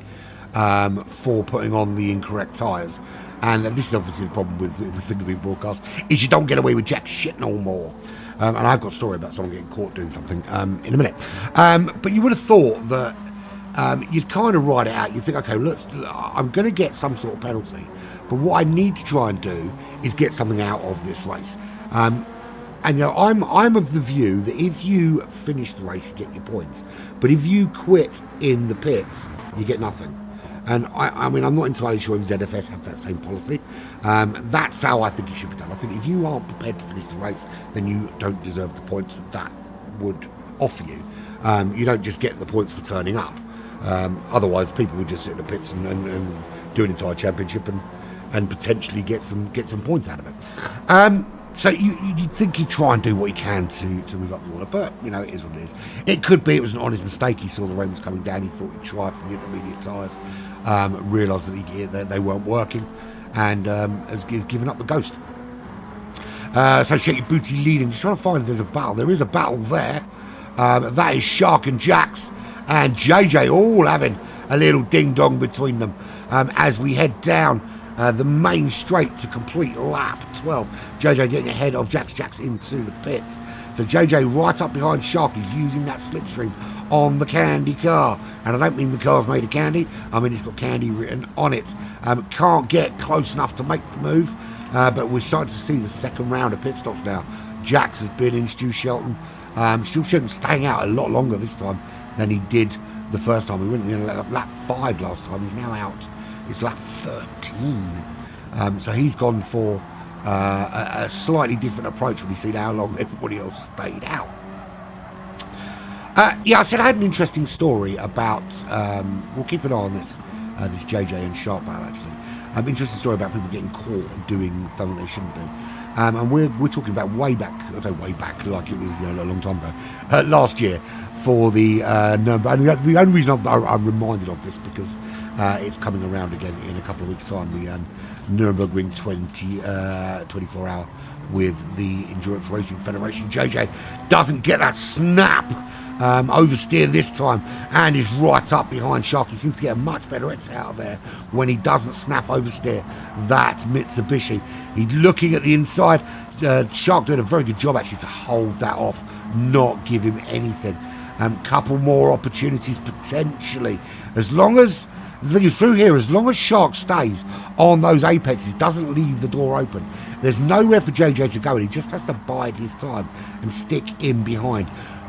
B: for putting on the incorrect tyres. And this is obviously the problem with things being broadcast, is you don't get away with jack shit no more. And I've got a story about someone getting caught doing something in a minute. But you would have thought that you'd kind of ride it out. You think, okay, look, I'm going to get some sort of penalty, but what I need to try and do is get something out of this race. And you know, I'm of the view that if you finish the race, you get your points. But if you quit in the pits, you get nothing. And I mean, I'm not entirely sure if ZFS have that same policy. That's how I think it should be done. I think if you aren't prepared to finish the race, then you don't deserve the points that would offer you. You don't just get the points for turning up. Otherwise, people would just sit in the pits and do an entire championship and potentially get some points out of it. So you'd think he'd try and do what he can to move up the order, but you know, it is what it is. It could be it was an honest mistake. He saw the rain was coming down. He thought he'd try for the intermediate tyres, realised that they weren't working, and has given up the ghost. So Shaky Booty leading, just trying to find if there's a battle. There is a battle there. That is Shark and Jax and JJ all having a little ding dong between them as we head down the main straight to complete lap 12. JJ getting ahead of Jax into the pits. So JJ right up behind Shark is using that slipstream on the candy car. And I don't mean the car's made of candy. I mean it's got candy written on it. Can't get close enough to make the move. But we're starting to see the second round of pit stops now. Jax has been in Stu Shelton. Stu Shelton staying out a lot longer this time than he did the first time. We went in lap 5 last time. He's now out. It's lap 13. So he's gone for a slightly different approach when you see how long everybody else stayed out. Yeah, I said I had an interesting story about, we'll keep an eye on this JJ and Sharp battle actually. Interesting story about people getting caught and doing something they shouldn't do. And we're talking about way back, I say way back like it was a long time ago, last year for the Nuremberg. And the only reason I'm reminded of this because it's coming around again in a couple of weeks' time, the Nuremberg 24 hour with the Endurance Racing Federation. JJ doesn't get that snap oversteer this time and is right up behind Shark. He seems to get a much better exit out of there when he doesn't snap oversteer that Mitsubishi. He's looking at the inside. Shark doing a very good job actually to hold that off, not give him anything. Couple more opportunities potentially, as long as the thing is through here, as long as Shark stays on those apexes, doesn't leave the door open, there's nowhere for JJ to go, and he just has to bide his time and stick in behind.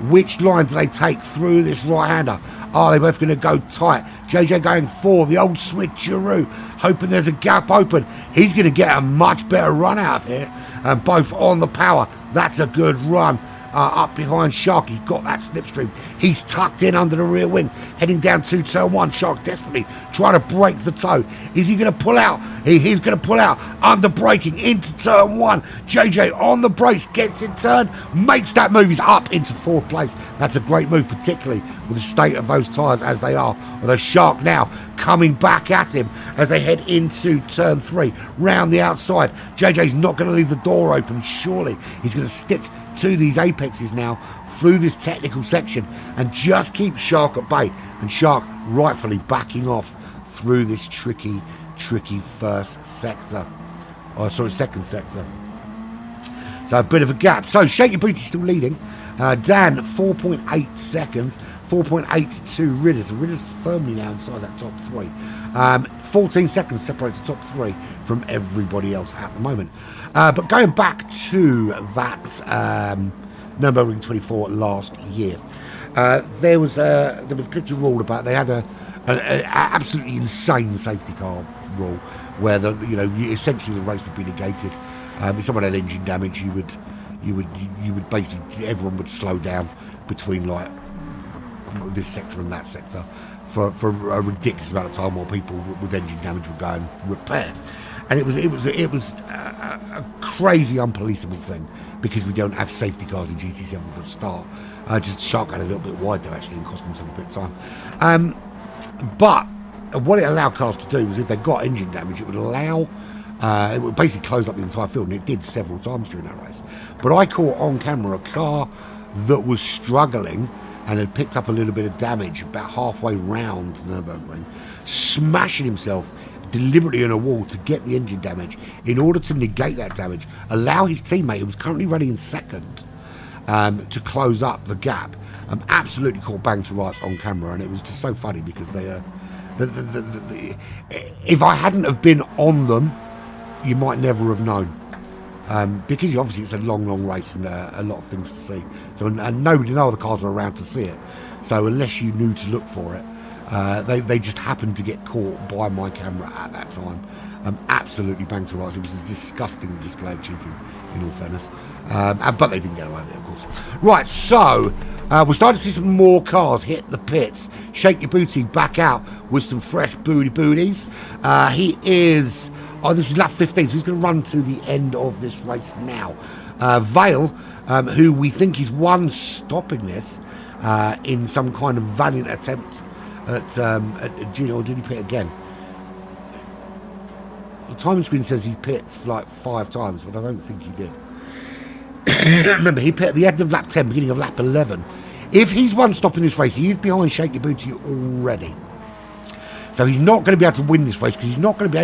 B: Which line do they take through this right-hander? Are they both going to go tight? JJ going for the old switcheroo, hoping there's a gap open. He's going to get a much better run out of here, both on the power. That's a good run. Up behind Shark, he's got that slipstream. He's tucked in under the rear wing, heading down to turn 1. Shark desperately trying to break the toe. Is he going to pull out? He's going to pull out, under braking into turn 1. JJ on the brakes, gets in turn, makes that move. He's up into 4th place. That's a great move, particularly with the state of those tyres as they are. Although Shark now coming back at him as they head into turn 3, round the outside. JJ's not going to leave the door open, surely. He's going to stick to these apexes now through this technical section and just keep Shark at bay, and Shark rightfully backing off through this tricky second sector. So a bit of a gap. So Shake Your Booty still leading. Dan 4.8 seconds, 4.8 to Ridders. Ridders firmly now inside that top 3. 14 seconds separates the top 3 from everybody else at the moment. But going back to that Nürburgring 24 last year, there was a glitchy rule about they had an absolutely insane safety car rule where essentially the race would be negated. If someone had engine damage, you would basically, everyone would slow down between like this sector and that sector for a ridiculous amount of time, while people with engine damage would go and repair. And it was a crazy unpoliceable thing, because we don't have safety cars in GT7 for a start. Just Shark had a little bit wide there actually and cost himself a bit of time. But what it allowed cars to do was, if they got engine damage, it would allow it would basically close up the entire field, and it did several times during that race. But I caught on camera a car that was struggling and had picked up a little bit of damage about halfway round Nürburgring, smashing himself deliberately on a wall to get the engine damage in order to negate that damage, allow his teammate, who was currently running in second, to close up the gap. Absolutely caught bang to rights on camera, and it was just so funny because they if I hadn't have been on them, you might never have known, because obviously it's a long race and a lot of things to see. So and no other cars are around to see it. So unless you knew to look for it, they just happened to get caught by my camera at that time. Absolutely banged to rights. It was a disgusting display of cheating, in all fairness. But they didn't get away with it, of course. Right, so we're starting to see some more cars hit the pits. Shake Your Booty back out with some fresh booties. He is... this is lap 15, so he's going to run to the end of this race now. Vale, who we think is one stopping this in some kind of valiant attempt at Gino, or did he pit again? The timing screen says he's pit like 5 times, but I don't think he did. Remember, he pit at the end of lap 10, beginning of lap 11. If he's one stop in this race, he is behind Shake Your Booty already. So he's not going to be able to win this race, because he's not going to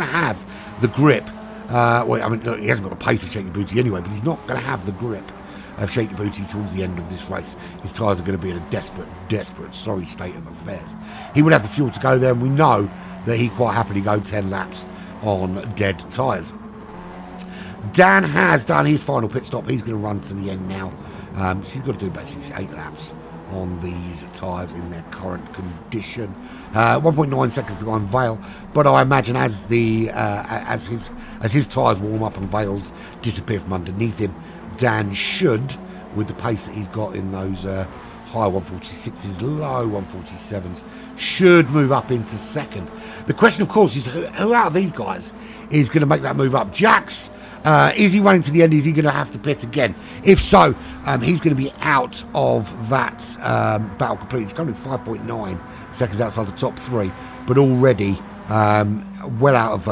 B: have the grip. Well, I mean, look, he hasn't got the pace of Shake Your Booty anyway, but he's not going to have the grip of Shake Your Booty towards the end of this race. His tyres are going to be in a desperate, sorry state of affairs. He will have the fuel to go there, and we know that he quite happily go 10 laps on dead tyres. Dan has done his final pit stop. He's going to run to the end now. So you've got to do basically 8 laps on these tyres in their current condition. 1.9 seconds behind Vale, but I imagine as his tyres warm up and Vale's disappear from underneath him, Dan should, with the pace that he's got in those high 146s, low 147s, should move up into second. The question, of course, is who out of these guys is going to make that move up? Jax, is he running to the end? Is he going to have to pit again? If so, he's going to be out of that battle completely. It's currently 5.9 seconds outside the top 3, but already well out of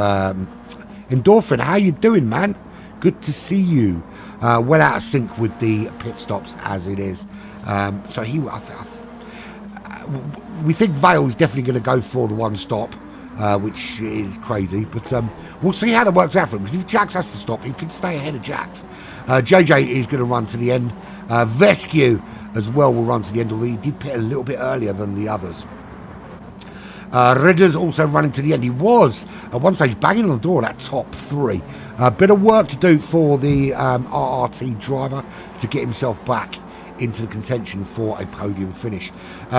B: Endorphin. How you doing, man? Good to see you. Well out of sync with the pit stops as it is. So we think Vale is definitely going to go for the one stop, which is crazy, but we'll see how that works out for him, because if Jax has to stop, he can stay ahead of Jax. JJ is going to run to the end. Vescu as well will run to the end, although he did pit a little bit earlier than the others. Ridder's also running to the end. He was at one stage banging on the door of that top 3. A bit of work to do for the RRT driver to get himself back into the contention for a podium finish.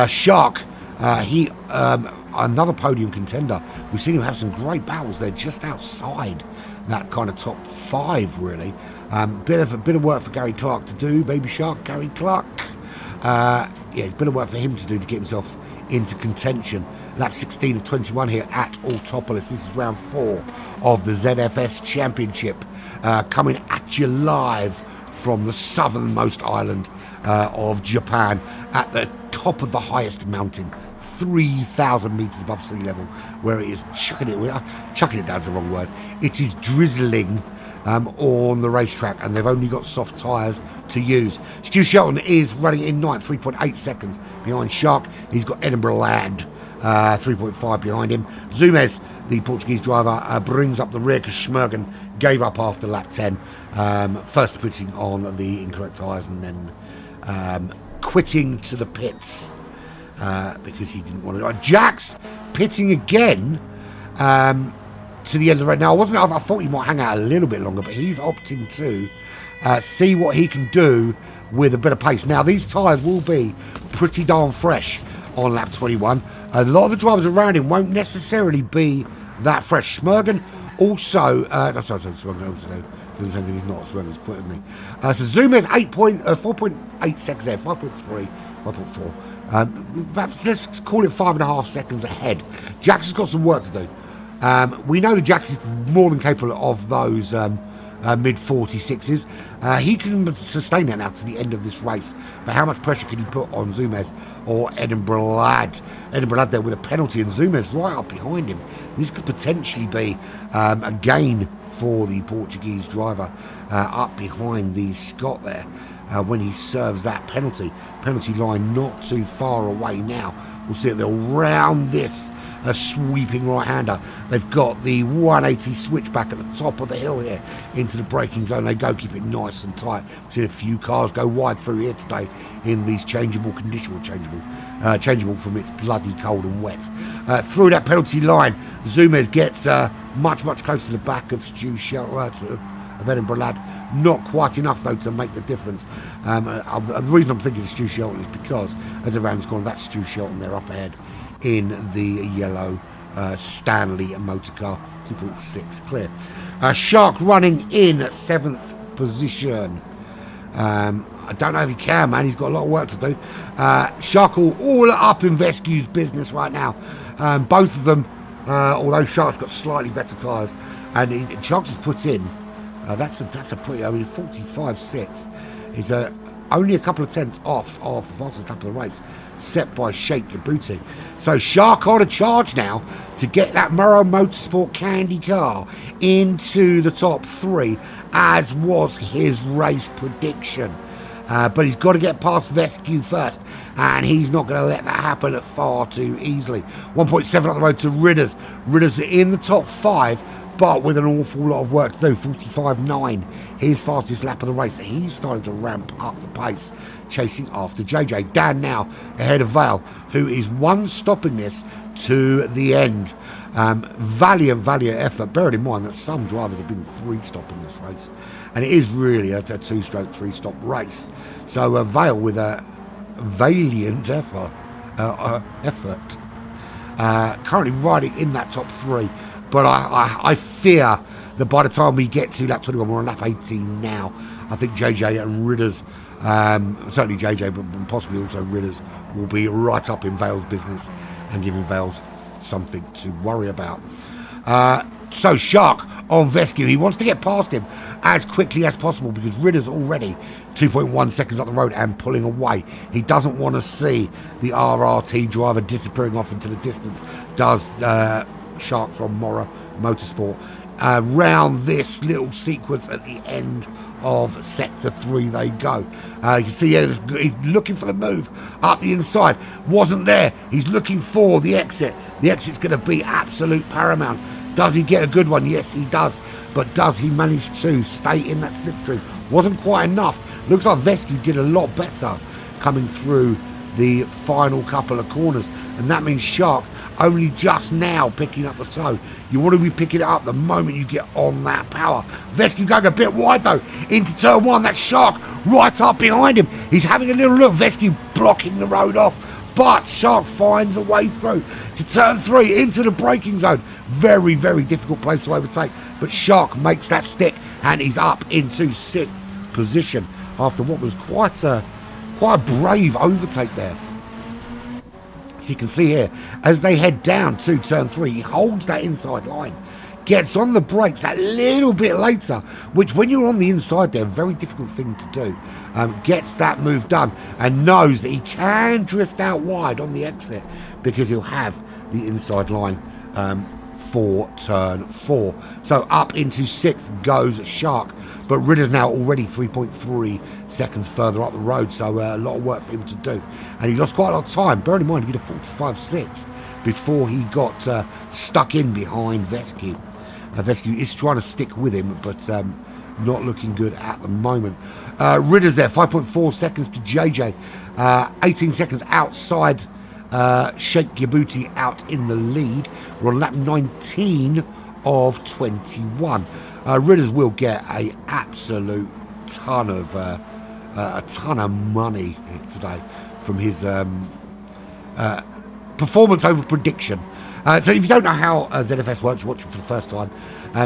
B: Shark, another podium contender. We've seen him have some great battles there just outside that kind of top 5, really. Bit of work for Gary Clark to do. Baby Shark, Gary Clark. Yeah, a bit of work for him to do to get himself into contention. Lap 16 of 21 here at Autopolis. This is round 4 of the ZFS Championship, coming at you live from the southernmost island of Japan, at the top of the highest mountain, 3,000 meters above sea level, where it is chucking it down's the wrong word. It is drizzling on the racetrack, and they've only got soft tyres to use. Stu Shelton is running in 9th, 3.8 seconds behind Shark. He's got Edinburgh Land 3.5 behind him. Zumez, the Portuguese driver, brings up the rear because Schmergen gave up after lap 10. First putting on the incorrect tyres and then quitting to the pits because he didn't want to. Jax pitting again to the end of the race. Now, I thought he might hang out a little bit longer, but he's opting to see what he can do with a bit of pace. Now, these tyres will be pretty darn fresh on lap 21. A lot of the drivers around him won't necessarily be that fresh. Schmergen also... Schmergen also doing the same thing. He's not. Schmergen's quit, isn't he? So Zumez 4.8 seconds there, 5.3, 5.4. Let's call it 5.5 seconds ahead. Jax has got some work to do. We know that Jax is more than capable of those mid 46s. He can sustain that now to the end of this race. But how much pressure can he put on Zumez or Edinburgh Lad? Edinburgh Lad there with a penalty and Zumez right up behind him. This could potentially be a gain for the Portuguese driver up behind the Scot there when he serves that penalty. Penalty line not too far away now. We'll see that they'll round this. A sweeping right-hander. They've got the 180 switchback at the top of the hill here into the braking zone. They go keep it nice and tight. We've seen a few cars go wide through here today in these changeable conditions. Changeable from it's bloody cold and wet. Through that penalty line, Zumez gets much closer to the back of Stu Shelton, of Edinburgh Lad. Not quite enough though to make the difference. The reason I'm thinking of Stu Shelton is because as around this corner, that's Stu Shelton there up ahead in the yellow Stanley motor car. 2.6 clear. Shark running in 7th position. I don't know if he can, man. He's got a lot of work to do. Shark all up in Vescu's business right now. Both of them, although Shark's got slightly better tyres, and Shark's has put in. That's a pretty. 45.6 is only a couple of tenths off of the fastest lap of the race, set by Sheikh Yabuti. So Shark on a charge now to get that Murrow Motorsport Candy car into the top 3, as was his race prediction. But he's got to get past Vescu first, and he's not going to let that happen far too easily. 1.7 up the road to Ridders. Ridders in the top 5, but with an awful lot of work to do. 45.9, his fastest lap of the race. He's starting to ramp up the pace, chasing after JJ. Dan now ahead of Vale, who is one stopping this to the end. Valiant effort, bearing in mind that some drivers have been 3 stopping this race, and it is really a 2-stroke 3-stop race. So Vale with a valiant effort, currently riding in that top 3. But I fear that by the time we get to lap 21, we're on lap 18 now. I think JJ and Ridders, certainly JJ, but possibly also Ridders, will be right up in Vale's business and giving Vale something to worry about. So Shark on Vescu, he wants to get past him as quickly as possible because Ridders already 2.1 seconds up the road and pulling away. He doesn't want to see the RRT driver disappearing off into the distance. Does Shark from Murrow Motorsport. Round this little sequence at the end of Sector 3 they go. You can see here, he's looking for the move up the inside. Wasn't there. He's looking for the exit. The exit's going to be absolute paramount. Does he get a good one? Yes, he does. But does he manage to stay in that slipstream? Wasn't quite enough. Looks like Vescu did a lot better coming through the final couple of corners. And that means Shark only just now picking up the toe. You want to be picking it up the moment you get on that power. Vescu going a bit wide though into turn 1. That Shark right up behind him. He's having a little look. Vescu blocking the road off. But Shark finds a way through to turn 3 into the braking zone. Very, very difficult place to overtake. But Shark makes that stick and he's up into 6th position after what was quite a brave overtake there. So you can see here, as they head down to turn 3, he holds that inside line, gets on the brakes that little bit later, which when you're on the inside there, very difficult thing to do, gets that move done and knows that he can drift out wide on the exit because he'll have the inside line for turn 4. So up into 6th goes Shark, but Ridder's now already 3.3 seconds further up the road, so a lot of work for him to do, and he lost quite a lot of time. Bearing in mind he did a 45.6 before he got stuck in behind Vescu. Vescu is trying to stick with him, but not looking good at the moment. Ritter's there, 5.4 seconds to JJ, 18 seconds outside. Sheikh Yabuti out in the lead. We're on lap 19 of 21. Ritters will get a absolute ton of money today from his performance over prediction. So if you don't know how ZFS works, you're watching for the first time,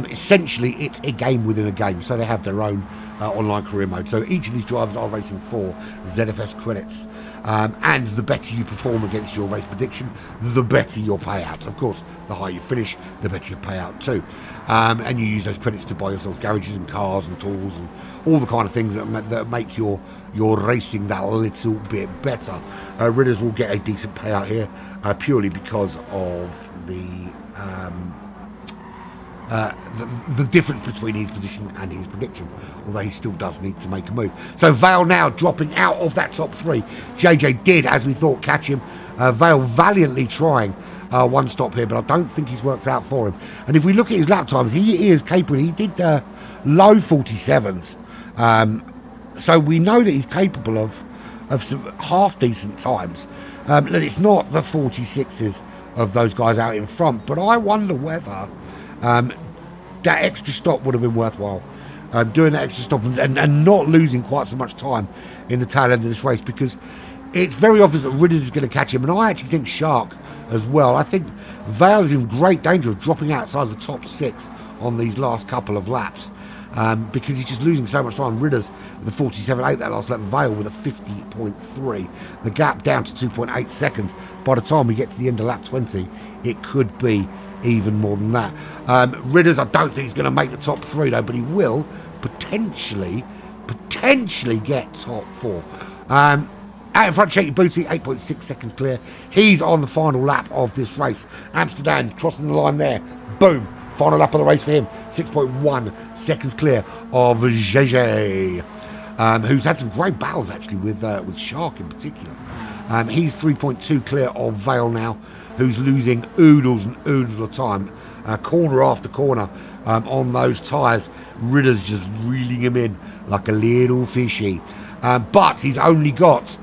B: essentially it's a game within a game. So they have their own online career mode. So each of these drivers are racing for ZFS credits. And the better you perform against your race prediction, the better your payout. Of course, the higher you finish, the better your payout too. And you use those credits to buy yourselves garages and cars and tools and all the kind of things that make your racing that little bit better. Ritters will get a decent payout here purely because of the difference between his position and his prediction, although he still does need to make a move. So Vale now dropping out of that top three. JJ did, as we thought, catch him. Vale valiantly trying one stop here, but I don't think he's worked out for him. And if we look at his lap times, he is capable. He did low 47s. So we know that he's capable of some half decent times. And it's not the 46s of those guys out in front, but I wonder whether that extra stop would have been worthwhile. Doing that extra stop and not losing quite so much time in the tail end of this race, because it's very obvious that Ritters is going to catch him, and I actually think Shark as well. I think Vale is in great danger of dropping outside the top 6 on these last couple of laps. Because he's just losing so much time. Ritters with a 47.8 that last lap, Vale with a 50.3. The gap down to 2.8 seconds. By the time we get to the end of lap 20, it could be even more than that. Ritters, I don't think he's going to make the top 3 though, but he will potentially get top 4. Out in front, Shaky Booty, 8.6 seconds clear. He's on the final lap of this race. Amsterdam crossing the line there. Boom. Final lap of the race for him, 6.1 seconds clear of JJ, who's had some great battles actually with Shark in particular. He's 3.2 clear of Vale now, who's losing oodles and oodles of time, corner after corner on those tyres. Ritter's just reeling him in like a little fishy. But he's only got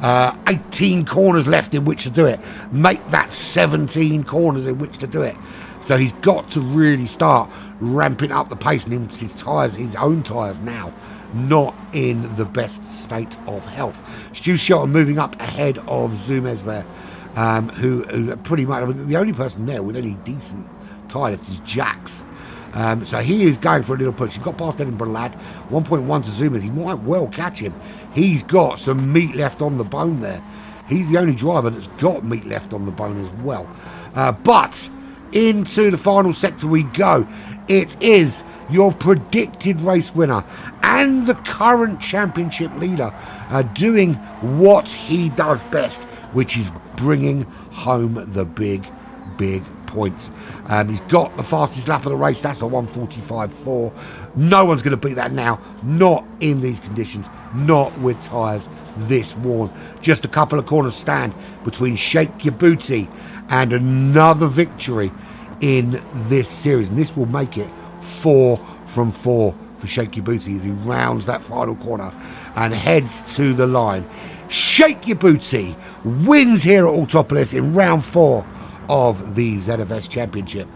B: 18 corners left in which to do it. Make that 17 corners in which to do it. So he's got to really start ramping up the pace, and his tyres, his own tyres now, not in the best state of health. Stu Shelton moving up ahead of Zumez there, who pretty much, the only person there with any decent tyre left is Jax. So he is going for a little push. He got past Edinburgh Lad, 1.1 to Zumez. He might well catch him. He's got some meat left on the bone there. He's the only driver that's got meat left on the bone as well. But into the final sector we go. It is your predicted race winner and the current championship leader doing what he does best, which is bringing home the big points. He's got the fastest lap of the race. That's a 1:45.4. No one's going to beat that now. Not in these conditions. Not with tyres this worn. Just a couple of corners stand between Shake Yabuti and another victory in this series. And this will make it 4 from 4 for Shake Yabuti as he rounds that final corner and heads to the line. Shake Yabuti wins here at Autopolis in round 4 of the ZFS Championship.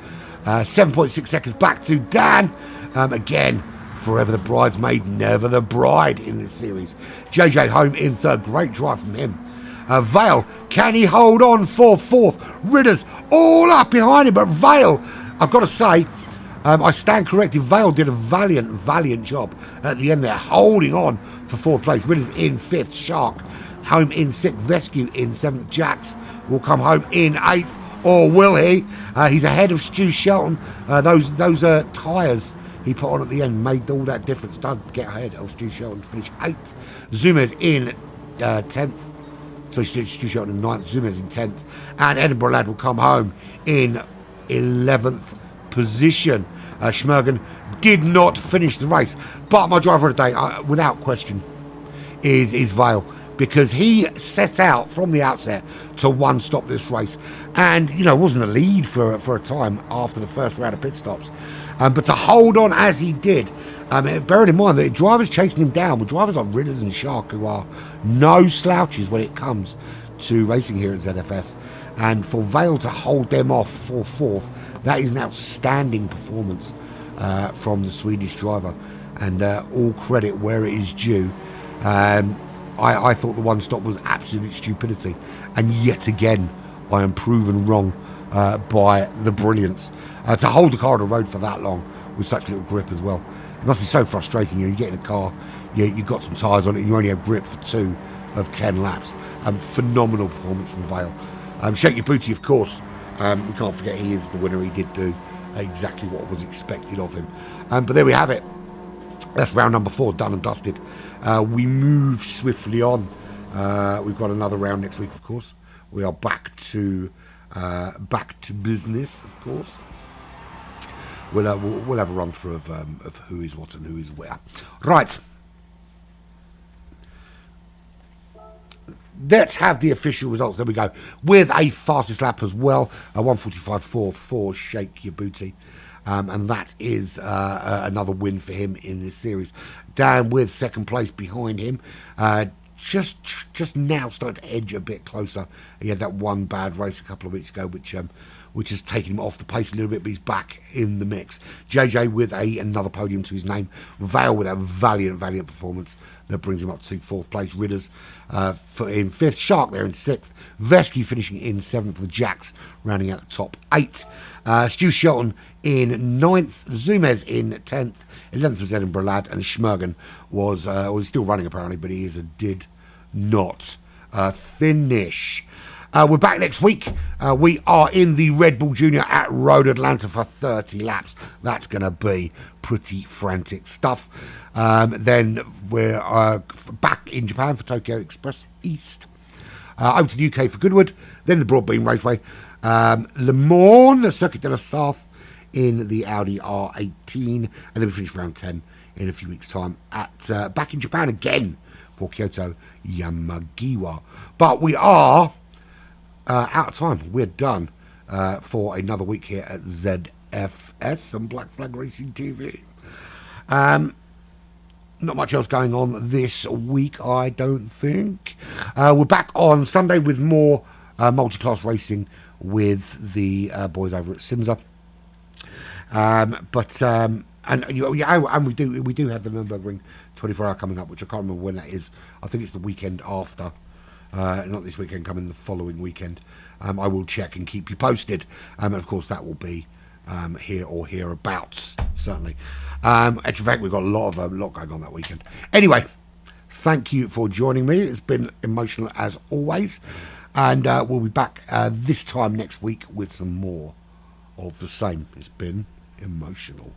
B: 7.6 seconds back to Dan. Again, forever the bridesmaid, never the bride in this series. JJ home in third. Great drive from him. Vale, can he hold on for fourth? Ritters all up behind him, but Vale, I've got to say, I stand corrected. Vale did a valiant job at the end there, holding on for fourth place. Ritters in fifth. Shark home in sixth. Vescu in seventh. Jax will come home in eighth, or will he? He's ahead of Stu Shelton. Those tyres he put on at the end made all that difference. Don't get ahead of Stu Shelton to finish eighth. Zumez in 10th. So Stu Shelton in 9th, Zumez in 10th, and Edinburgh Lad will come home in 11th position. Schmergen did not finish the race, but my driver of the day, without question, is Vale, because he set out from the outset to one-stop this race, and wasn't a lead for a time after the first round of pit stops, but to hold on as he did, bearing in mind that drivers chasing him down were drivers like Ridders and Shark, who are no slouches when it comes to racing here at ZFS, and for Vale to hold them off for fourth, that is an outstanding performance from the Swedish driver, and all credit where it is due. I thought the one stop was absolute stupidity, and yet again I am proven wrong by the brilliance. To hold the car on the road for that long with such little grip as well, it must be so frustrating. You get in a car, you've got some tyres on it, and you only have grip for 2 of 10 laps. Phenomenal performance from Vale. Shake Your Booty, of course, we can't forget he is the winner. He did do exactly what was expected of him. But there we have it. That's round number 4 done and dusted. We move swiftly on. We've got another round next week, of course. We are back to business, of course. We'll have a run through of who is what and who is where. Right. Let's have the official results. There we go. With a fastest lap as well, 1:45.4 for Shake Your Booty. And that is another win for him in this series. Dan with second place behind him. Just now starting to edge a bit closer. He had that one bad race a couple of weeks ago, which has taken him off the pace a little bit, but he's back in the mix. JJ with another podium to his name. Vale with a valiant performance that brings him up to 4th place. Ridders in 5th. Shark there in 6th. Vesky finishing in 7th with Jax rounding out the top 8. Stu Shelton in 9th. Zumez in 10th. 11th was Edinburgh Lad, and Schmergen was still running apparently, but he did not finish. We're back next week. We are in the Red Bull Junior at Road Atlanta for 30 laps. That's going to be pretty frantic stuff. Then we're back in Japan for Tokyo Express East. Over to the UK for Goodwood. Then the Broadbean Raceway. Le Mans, Circuit de la Sarthe in the Audi R18. And then we finish round 10 in a few weeks' time at back in Japan again for Kyoto Yamagiwa. But we are out of time. We're done for another week here at ZFS and Black Flag Racing TV. Not much else going on this week, I don't think. We're back on Sunday with more multi-class racing with the boys over at Simza. And we do have the Nürburgring 24-hour coming up, which I can't remember when that is. I think it's the weekend after. Not this weekend, coming the following weekend. I will check and keep you posted. And of course, that will be here or hereabouts, certainly. Actually, in fact, we've got a lot going on that weekend. Anyway, thank you for joining me. It's been emotional as always. And we'll be back this time next week with some more of the same. It's been emotional.